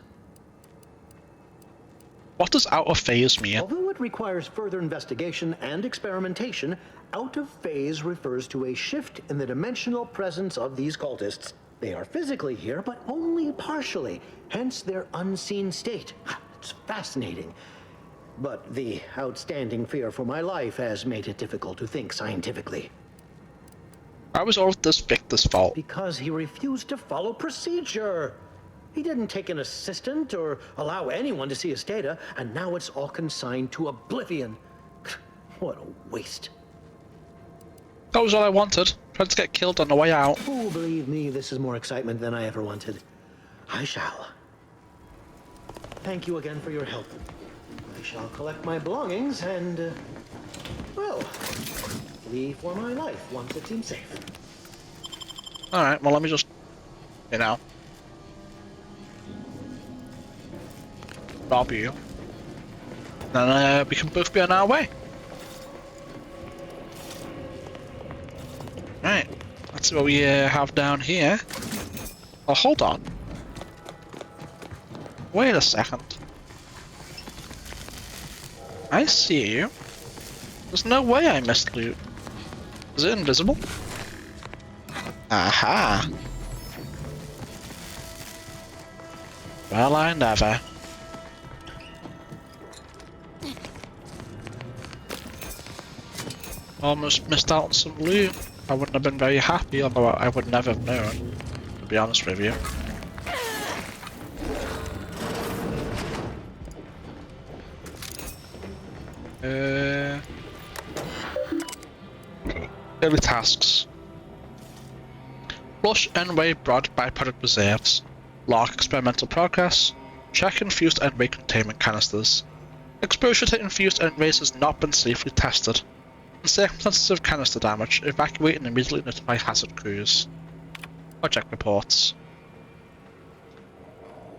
What does out of phase mean? Although it requires further investigation and experimentation, out of phase refers to a shift in the dimensional presence of these cultists. They are physically here, but only partially, hence their unseen state. It's fascinating. But the outstanding fear for my life has made it difficult to think scientifically. Why was all of this Victor's fault? Because he refused to follow procedure. He didn't take an assistant or allow anyone to see his data, and now it's all consigned to oblivion. What a waste. That was all I wanted. Trying to get killed on the way out. Oh, believe me, this is more excitement than I ever wanted. I shall. Thank you again for your help. I shall collect my belongings and, well, leave for my life once it seems safe. Alright, well let me just, rob you. Then we can both be on our way. Right, let's see what we have down here. Oh, hold on. Wait a second. I see you. There's no way I missed loot. Is it invisible? Aha! Well, I never. Almost missed out on some loot. I wouldn't have been very happy, although I would never have known, to be honest with you. Daily tasks. Flush N-ray broad byproduct reserves. Log experimental progress. Check infused N-ray containment canisters. Exposure to infused N-rays has not been safely tested. In circumstances of canister damage, evacuate and immediately notify hazard crews. Project reports.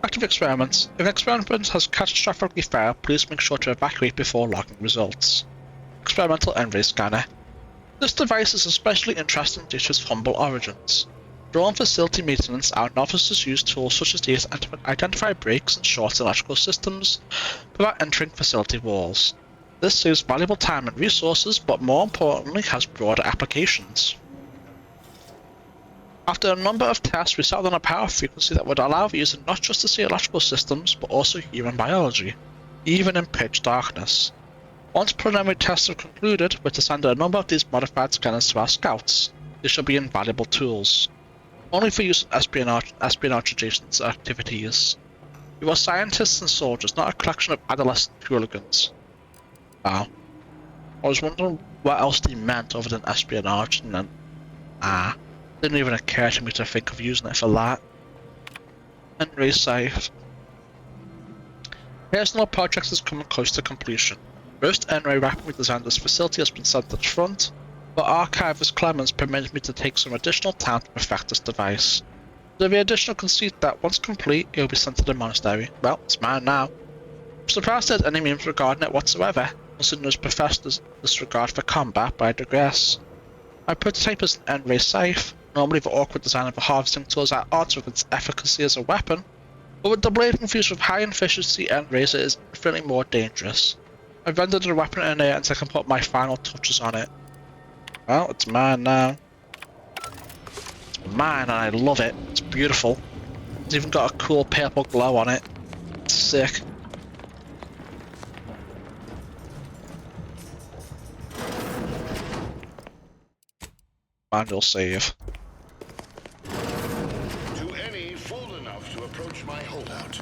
Active experiments. If an experiment has catastrophically failed, please make sure to evacuate before logging results. Experimental N-ray scanner. This device is especially interesting due to its humble origins. During facility maintenance, our novices use tools such as these to identify breaks and shorts in electrical systems without entering facility walls. This saves valuable time and resources, but more importantly has broader applications. After a number of tests, we settled on a power frequency that would allow the user not just to see electrical systems, but also human biology, even in pitch darkness. Once preliminary tests are concluded, we're to send a number of these modified scanners to our scouts. They shall be invaluable tools, only for use in espionage adjacent activities. You are scientists and soldiers, not a collection of adolescent hooligans. Wow. I was wondering what else they meant other than espionage, and then didn't even occur to me to think of using it for that. Henry safe. Personal projects is coming close to completion. First Enray rapidly designed this facility has been sent to the front, but Archivist Clemens permitted me to take some additional time to perfect this device. There'll be additional conceit that once complete, it will be sent to the monastery. Well, it's mine now. I'm surprised there's any memes regarding it whatsoever, considering there's professed disregard for combat, but I digress. My prototype is an Enray safe. Normally the awkward design of the harvesting tools at odds with its efficacy as a weapon, but with the blade infused with high efficiency Enrays it is infinitely more dangerous. I've rendered the weapon in here and I can put my final touches on it. Well, it's mine now. It's mine and I love it. It's beautiful. It's even got a cool purple glow on it. It's sick. Manual save. To any fool enough to approach my holdout,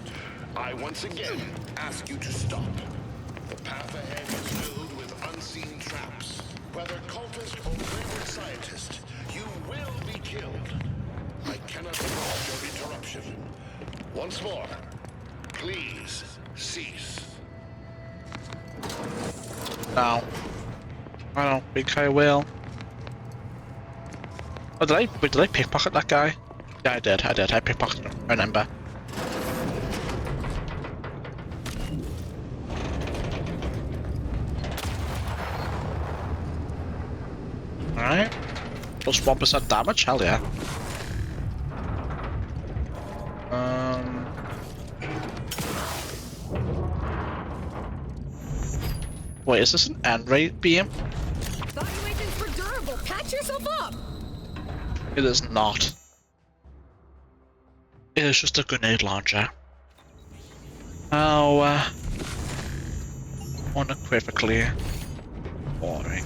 I once again ask you to stop. The path ahead is filled with unseen traps. Whether cultist or wayward scientist, you will be killed. I cannot afford your interruption. Once more, please cease. No. I don't think I will. Oh, did I pickpocket that guy? Yeah, I did. I pickpocketed him. I remember. Alright. Plus 1% damage? Hell yeah. Wait, is this an Enray beam? Thought you agents were durable. Patch yourself up. It is not. It is just a grenade launcher. Oh, unequivocally boring.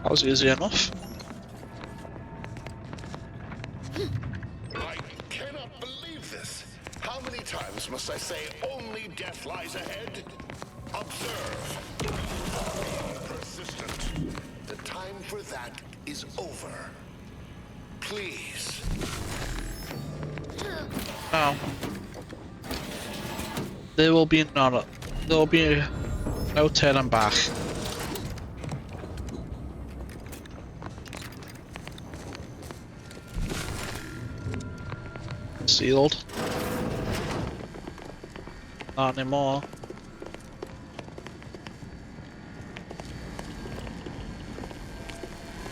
That was easy enough. I cannot believe this. How many times must I say only death lies ahead? Observe. Be persistent. The time for that is over. Please. No. There will be no turning back. Sealed. Not anymore.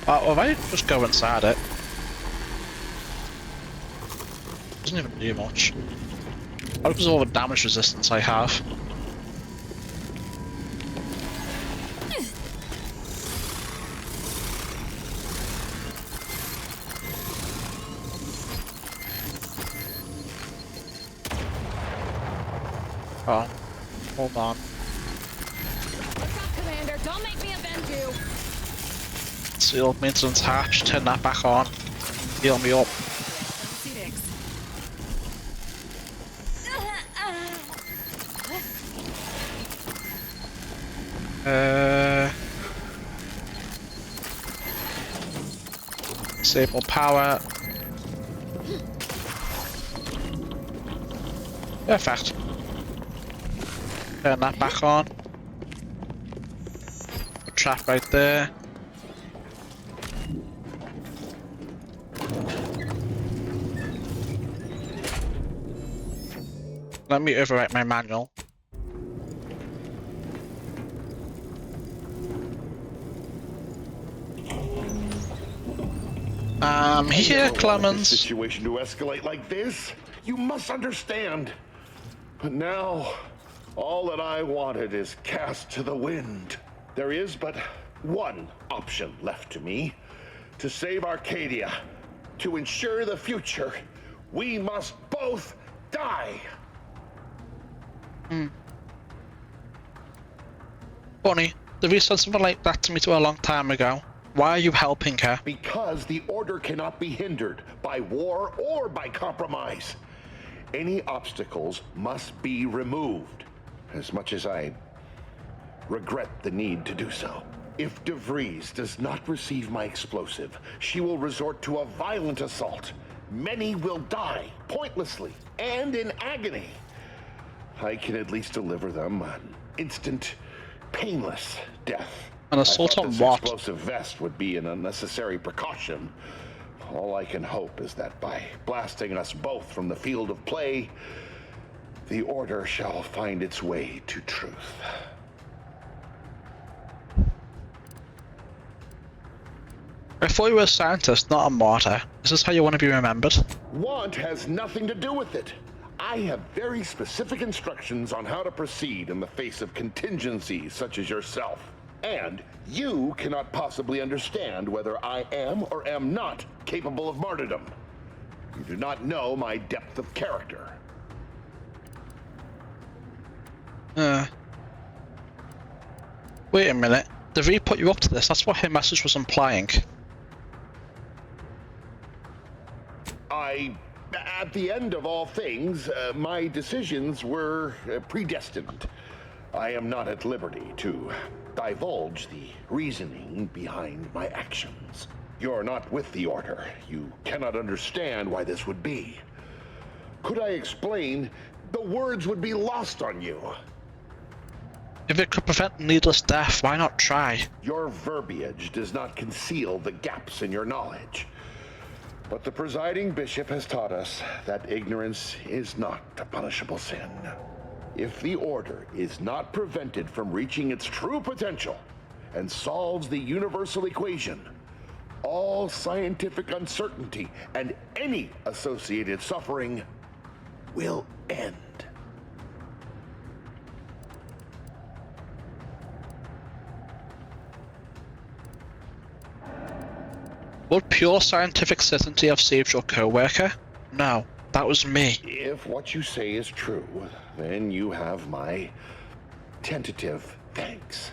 Oh, if I just go inside it, doesn't even do much. What because of all the damage resistance I have? Oh, hold on. What's up, Commander? Don't make me avenge you. Sealed maintenance hatch, turn that back on. Heal me up. Disable power. Perfect. Turn that back on. Trap right there. Let me overwrite my manual. Here, Clemens. Situation to escalate like this, you must understand. But now, all that I wanted is cast to the wind. There is but one option left to me. To save Arcadia, to ensure the future, we must both die. Funny, the said something like that to me a long time ago. Why are you helping her? Because the Order cannot be hindered by war or by compromise. Any obstacles must be removed, as much as I regret the need to do so. If DeVries does not receive my explosive, she will resort to a violent assault. Many will die, pointlessly, and in agony. I can at least deliver them an instant, painless death. An assault on what? Explosive vest would be an unnecessary precaution. All I can hope is that by blasting us both from the field of play, the Order shall find its way to truth. I thought you were a scientist, not a martyr. Is this how you want to be remembered? Want has nothing to do with it. I have very specific instructions on how to proceed in the face of contingencies such as yourself. And you cannot possibly understand whether I am or am not capable of martyrdom. You do not know my depth of character. Wait a minute. DeVries put you up to this. That's what her message was implying. At the end of all things, my decisions were predestined. I am not at liberty to divulge the reasoning behind my actions. You're not with the Order. You cannot understand why this would be. Could I explain, the words would be lost on you. If it could prevent needless death, why not try? Your verbiage does not conceal the gaps in your knowledge. But the presiding bishop has taught us that ignorance is not a punishable sin. If the Order is not prevented from reaching its true potential and solves the universal equation, all scientific uncertainty and any associated suffering will end. Would pure scientific certainty have saved your co-worker? No, that was me. If what you say is true, then you have my tentative thanks.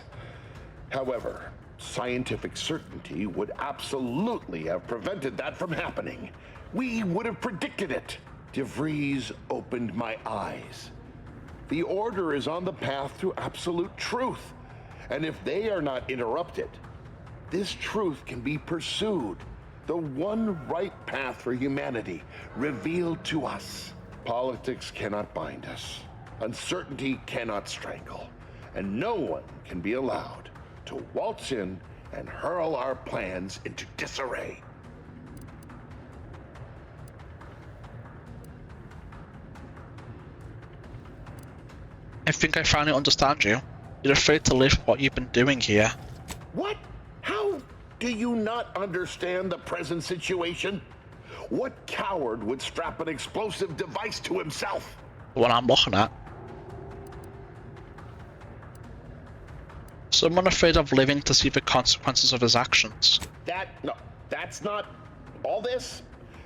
However, scientific certainty would absolutely have prevented that from happening. We would have predicted it. DeVries opened my eyes. The Order is on the path to absolute truth. And if they are not interrupted, this truth can be pursued. The one right path for humanity revealed to us. Politics cannot bind us. Uncertainty cannot strangle. And no one can be allowed to waltz in and hurl our plans into disarray. I think I finally understand you. You're afraid to live what you've been doing here. What? How do you not understand the present situation? What coward would strap an explosive device to himself? The one I'm looking at. Someone afraid of living to see the consequences of his actions. That's not all this.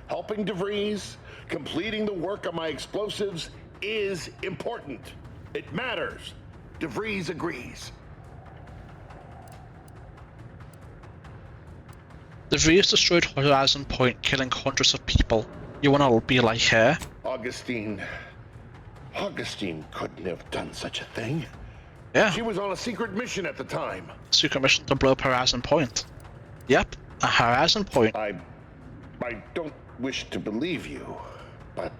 Helping DeVries, completing the work on my explosives is important. It matters. DeVries agrees. DeVries destroyed Horizon Point, killing hundreds of people. You wanna be like her? Augustine couldn't have done such a thing. Yeah. She was on a secret mission at the time. Secret mission to blow up Horizon Point. Yep, a Horizon Point. I don't wish to believe you, but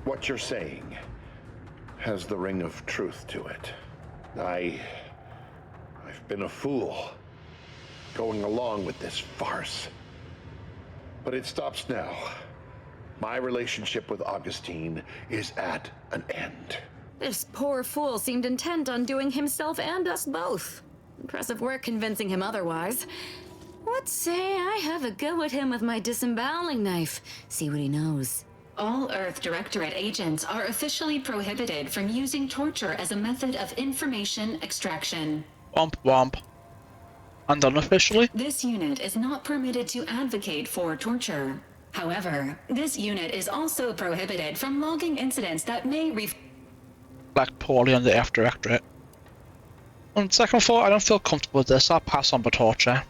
what you're saying has the ring of truth to it. I've been a fool going along with this farce. But it stops now. My relationship with Augustine is at an end. This poor fool seemed intent on doing himself and us both. Impressive work convincing him otherwise. What say I have a go at him with my disemboweling knife? See what he knows. All Earth Directorate agents are officially prohibited from using torture as a method of information extraction. Womp womp. And unofficially? This unit is not permitted to advocate for torture. However, this unit is also prohibited from logging incidents that may Like poorly on the F directorate. On second thought, I don't feel comfortable with this. I'll pass on the torture.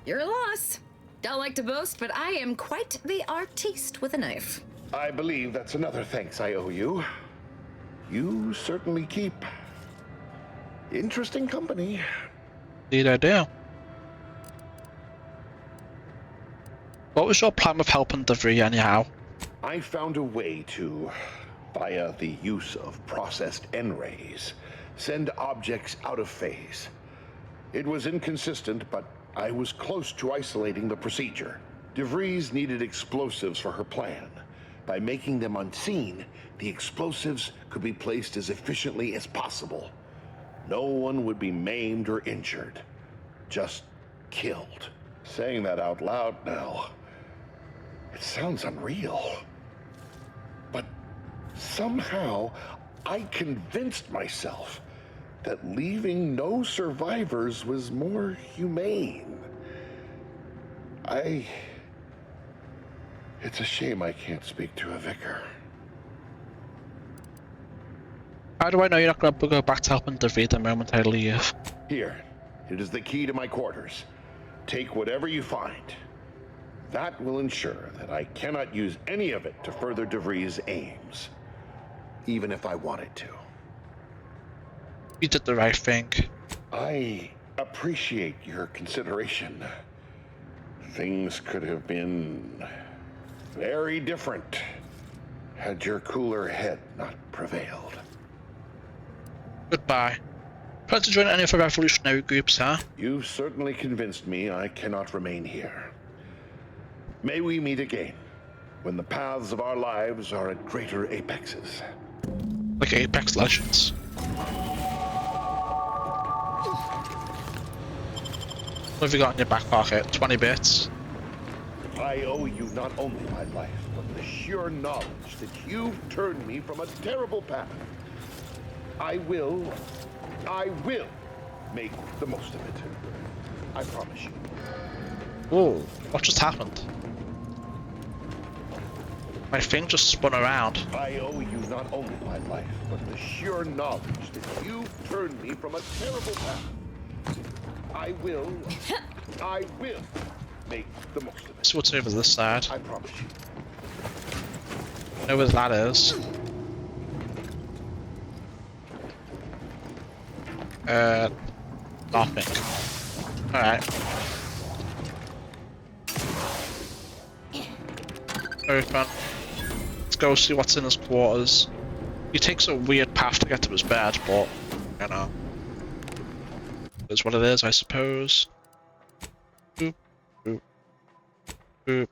Your loss. Don't like to boast, but I am quite the artiste with a knife. I believe that's another thanks I owe you. You certainly keep interesting company. Indeed I do. What was your plan with helping DeVry anyhow? I found a way to, via the use of processed N-rays, send objects out of phase. It was inconsistent, but I was close to isolating the procedure. DeVries needed explosives for her plan. By making them unseen, the explosives could be placed as efficiently as possible. No one would be maimed or injured, just killed. Saying that out loud now, it sounds unreal. But somehow, I convinced myself that leaving no survivors was more humane. It's a shame I can't speak to a vicar. How do I know you're not going to go back to helping DeVry the moment I leave? Here, it is the key to my quarters. Take whatever you find. That will ensure that I cannot use any of it to further DeVry's aims, even if I wanted to. You did the right thing. I appreciate your consideration. Things could have been very different had your cooler head not prevailed. Goodbye. Plan to join any of the revolutionary groups, huh? You've certainly convinced me I cannot remain here. May we meet again, when the paths of our lives are at greater apexes. Like Apex Legends. What have you got in your back pocket? 20 bits? I owe you not only my life, but the sheer knowledge that you've turned me from a terrible path. I will make the most of it. I promise you. Whoa, what just happened? My thing just spun around. I owe you not only my life, but the sheer knowledge that you've turned me from a terrible path. I will make the most of it. So what's over this side? I promise you. I know where that is. Nothing. Alright. Very fun. Let's go see what's in his quarters. He takes a weird path to get to his bed, but, you know. It's what it is, I suppose. Boop, boop, boop.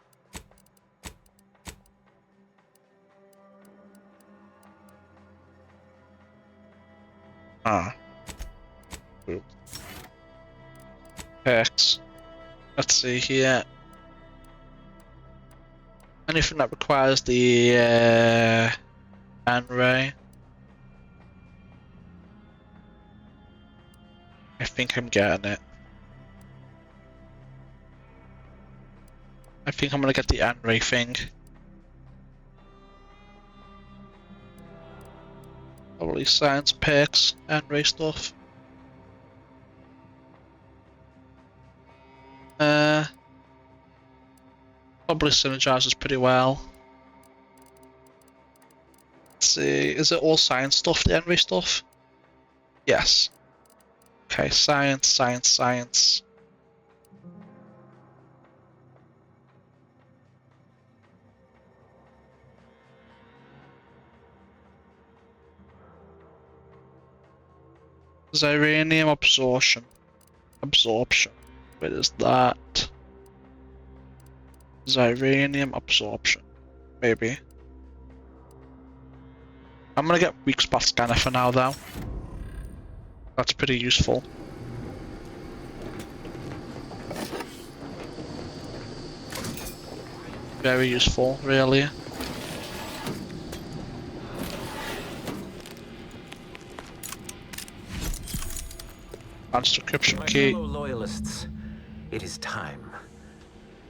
Ah. Boop. X. Let's see here. Anything that requires the N-ray. I think I'm getting it. I think I'm gonna get the N-ray thing. Probably science picks, N-ray stuff. Probably synergizes pretty well. Let's see, is it all science stuff, the N-ray stuff? Yes. Okay, science, science, science. Xyranium absorption. What is that? Xyranium absorption. Maybe. I'm gonna get weak spot scanner for now though. That's pretty useful. Very useful, really. Advanced encryption My key. fellow loyalists, it is time.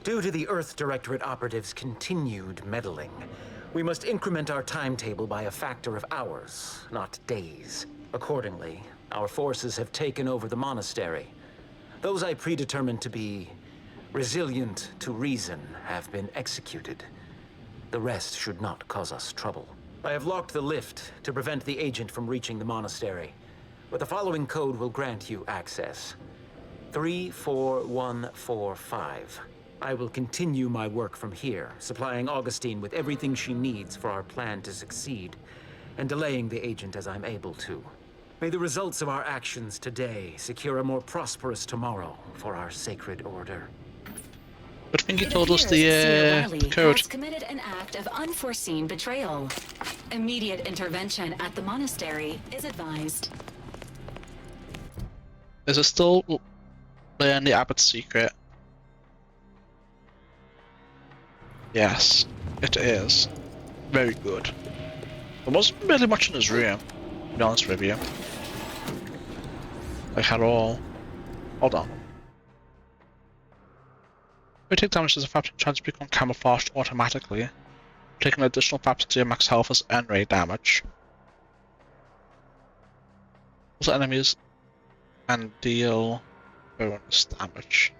Due to the Earth Directorate operatives' continued meddling, we must increment our timetable by a factor of hours, not days. Accordingly, our forces have taken over the monastery. Those I predetermined to be resilient to reason have been executed. The rest should not cause us trouble. I have locked the lift to prevent the agent from reaching the monastery, but the following code will grant you access. 34145. I will continue my work from here, supplying Augustine with everything she needs for our plan to succeed, and delaying the agent as I'm able to. May the results of our actions today secure a more prosperous tomorrow for our sacred order. But I think you It told us appears Senior the Riley code. has committed an act of unforeseen betrayal. Immediate intervention at the monastery is advised. Is it still learn the abbot's secret? Yes, it is. Very good. There wasn't really much in his room, to be honest with you. Like at all. Hold on. We take damage as a fabric chance to become camouflaged automatically. Taking additional fabric to your max health as end rate damage. Also enemies and deal bonus damage.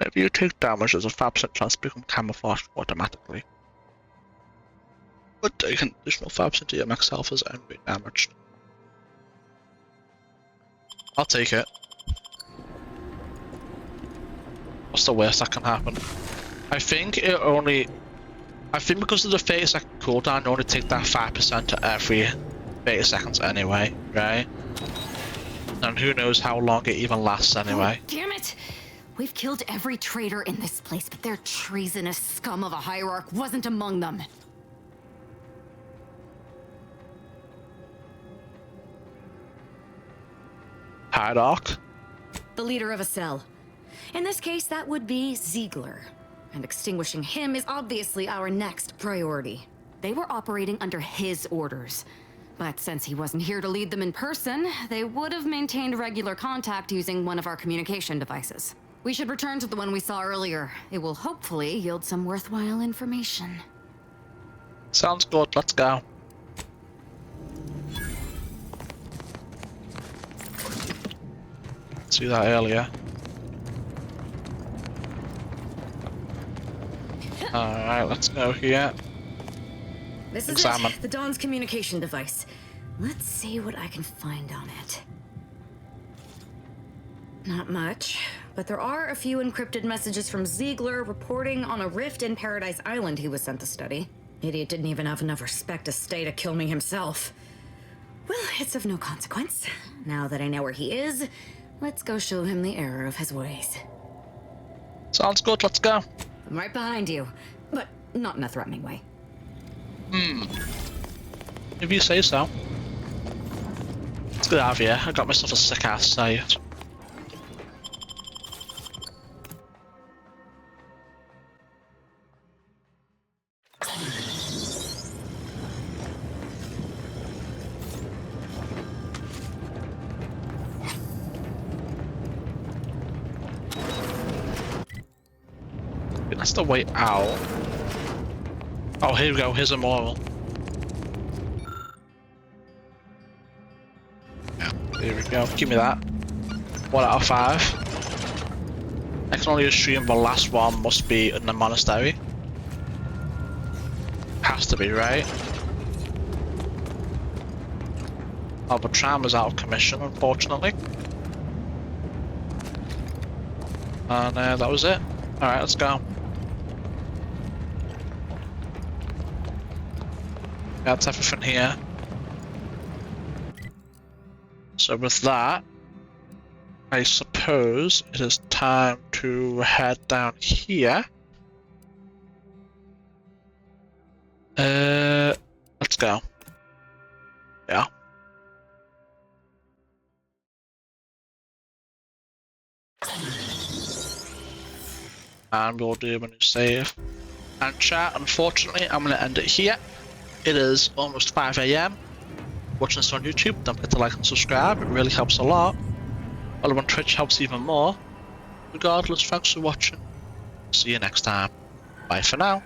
If you take damage, there's a 5% chance to become camouflaged automatically. But take an additional 5% to your max health as end rate damaged. I'll take it. What's the worst that can happen? I think because of the 30 second cooldown, you only take that 5% to every 30 seconds anyway, right? And who knows how long it even lasts anyway. Oh, damn it! We've killed every traitor in this place, but their treasonous scum of a hierarch wasn't among them. Hierarch? The leader of a cell. In this case, that would be Ziegler. And extinguishing him is obviously our next priority. They were operating under his orders. But since he wasn't here to lead them in person, they would have maintained regular contact using one of our communication devices. We should return to the one we saw earlier. It will hopefully yield some worthwhile information. Sounds good, let's go. See that earlier. Alright, let's go here. This is it, the Dawn's communication device. Let's see what I can find on it. Not much, but there are a few encrypted messages from Ziegler reporting on a rift in Paradise Island he was sent to study. Idiot didn't even have enough respect to stay to kill me himself. Well, it's of no consequence. Now that I know where he is, let's go show him the error of his ways. Sounds good, let's go. I'm right behind you, but not in a threatening way. If you say so. Let's get out of here. I got myself a sick ass save. That's the way out. Oh, here we go. Here's a moral. Yeah, there we go. Give me that. 1 out of 5. I can only assume the last one must be in the monastery. Has to be, right? Oh, but tram is out of commission, unfortunately. And that was it. Alright, let's go. That's everything here. So with that, I suppose it is time to head down here. Let's go. Yeah. And we'll do a new save. And chat, unfortunately, I'm going to end it here. It is almost 5 AM. Watching this on YouTube, don't forget to like and subscribe, it really helps a lot. While on Twitch helps even more. Regardless, thanks for watching. See you next time. Bye for now.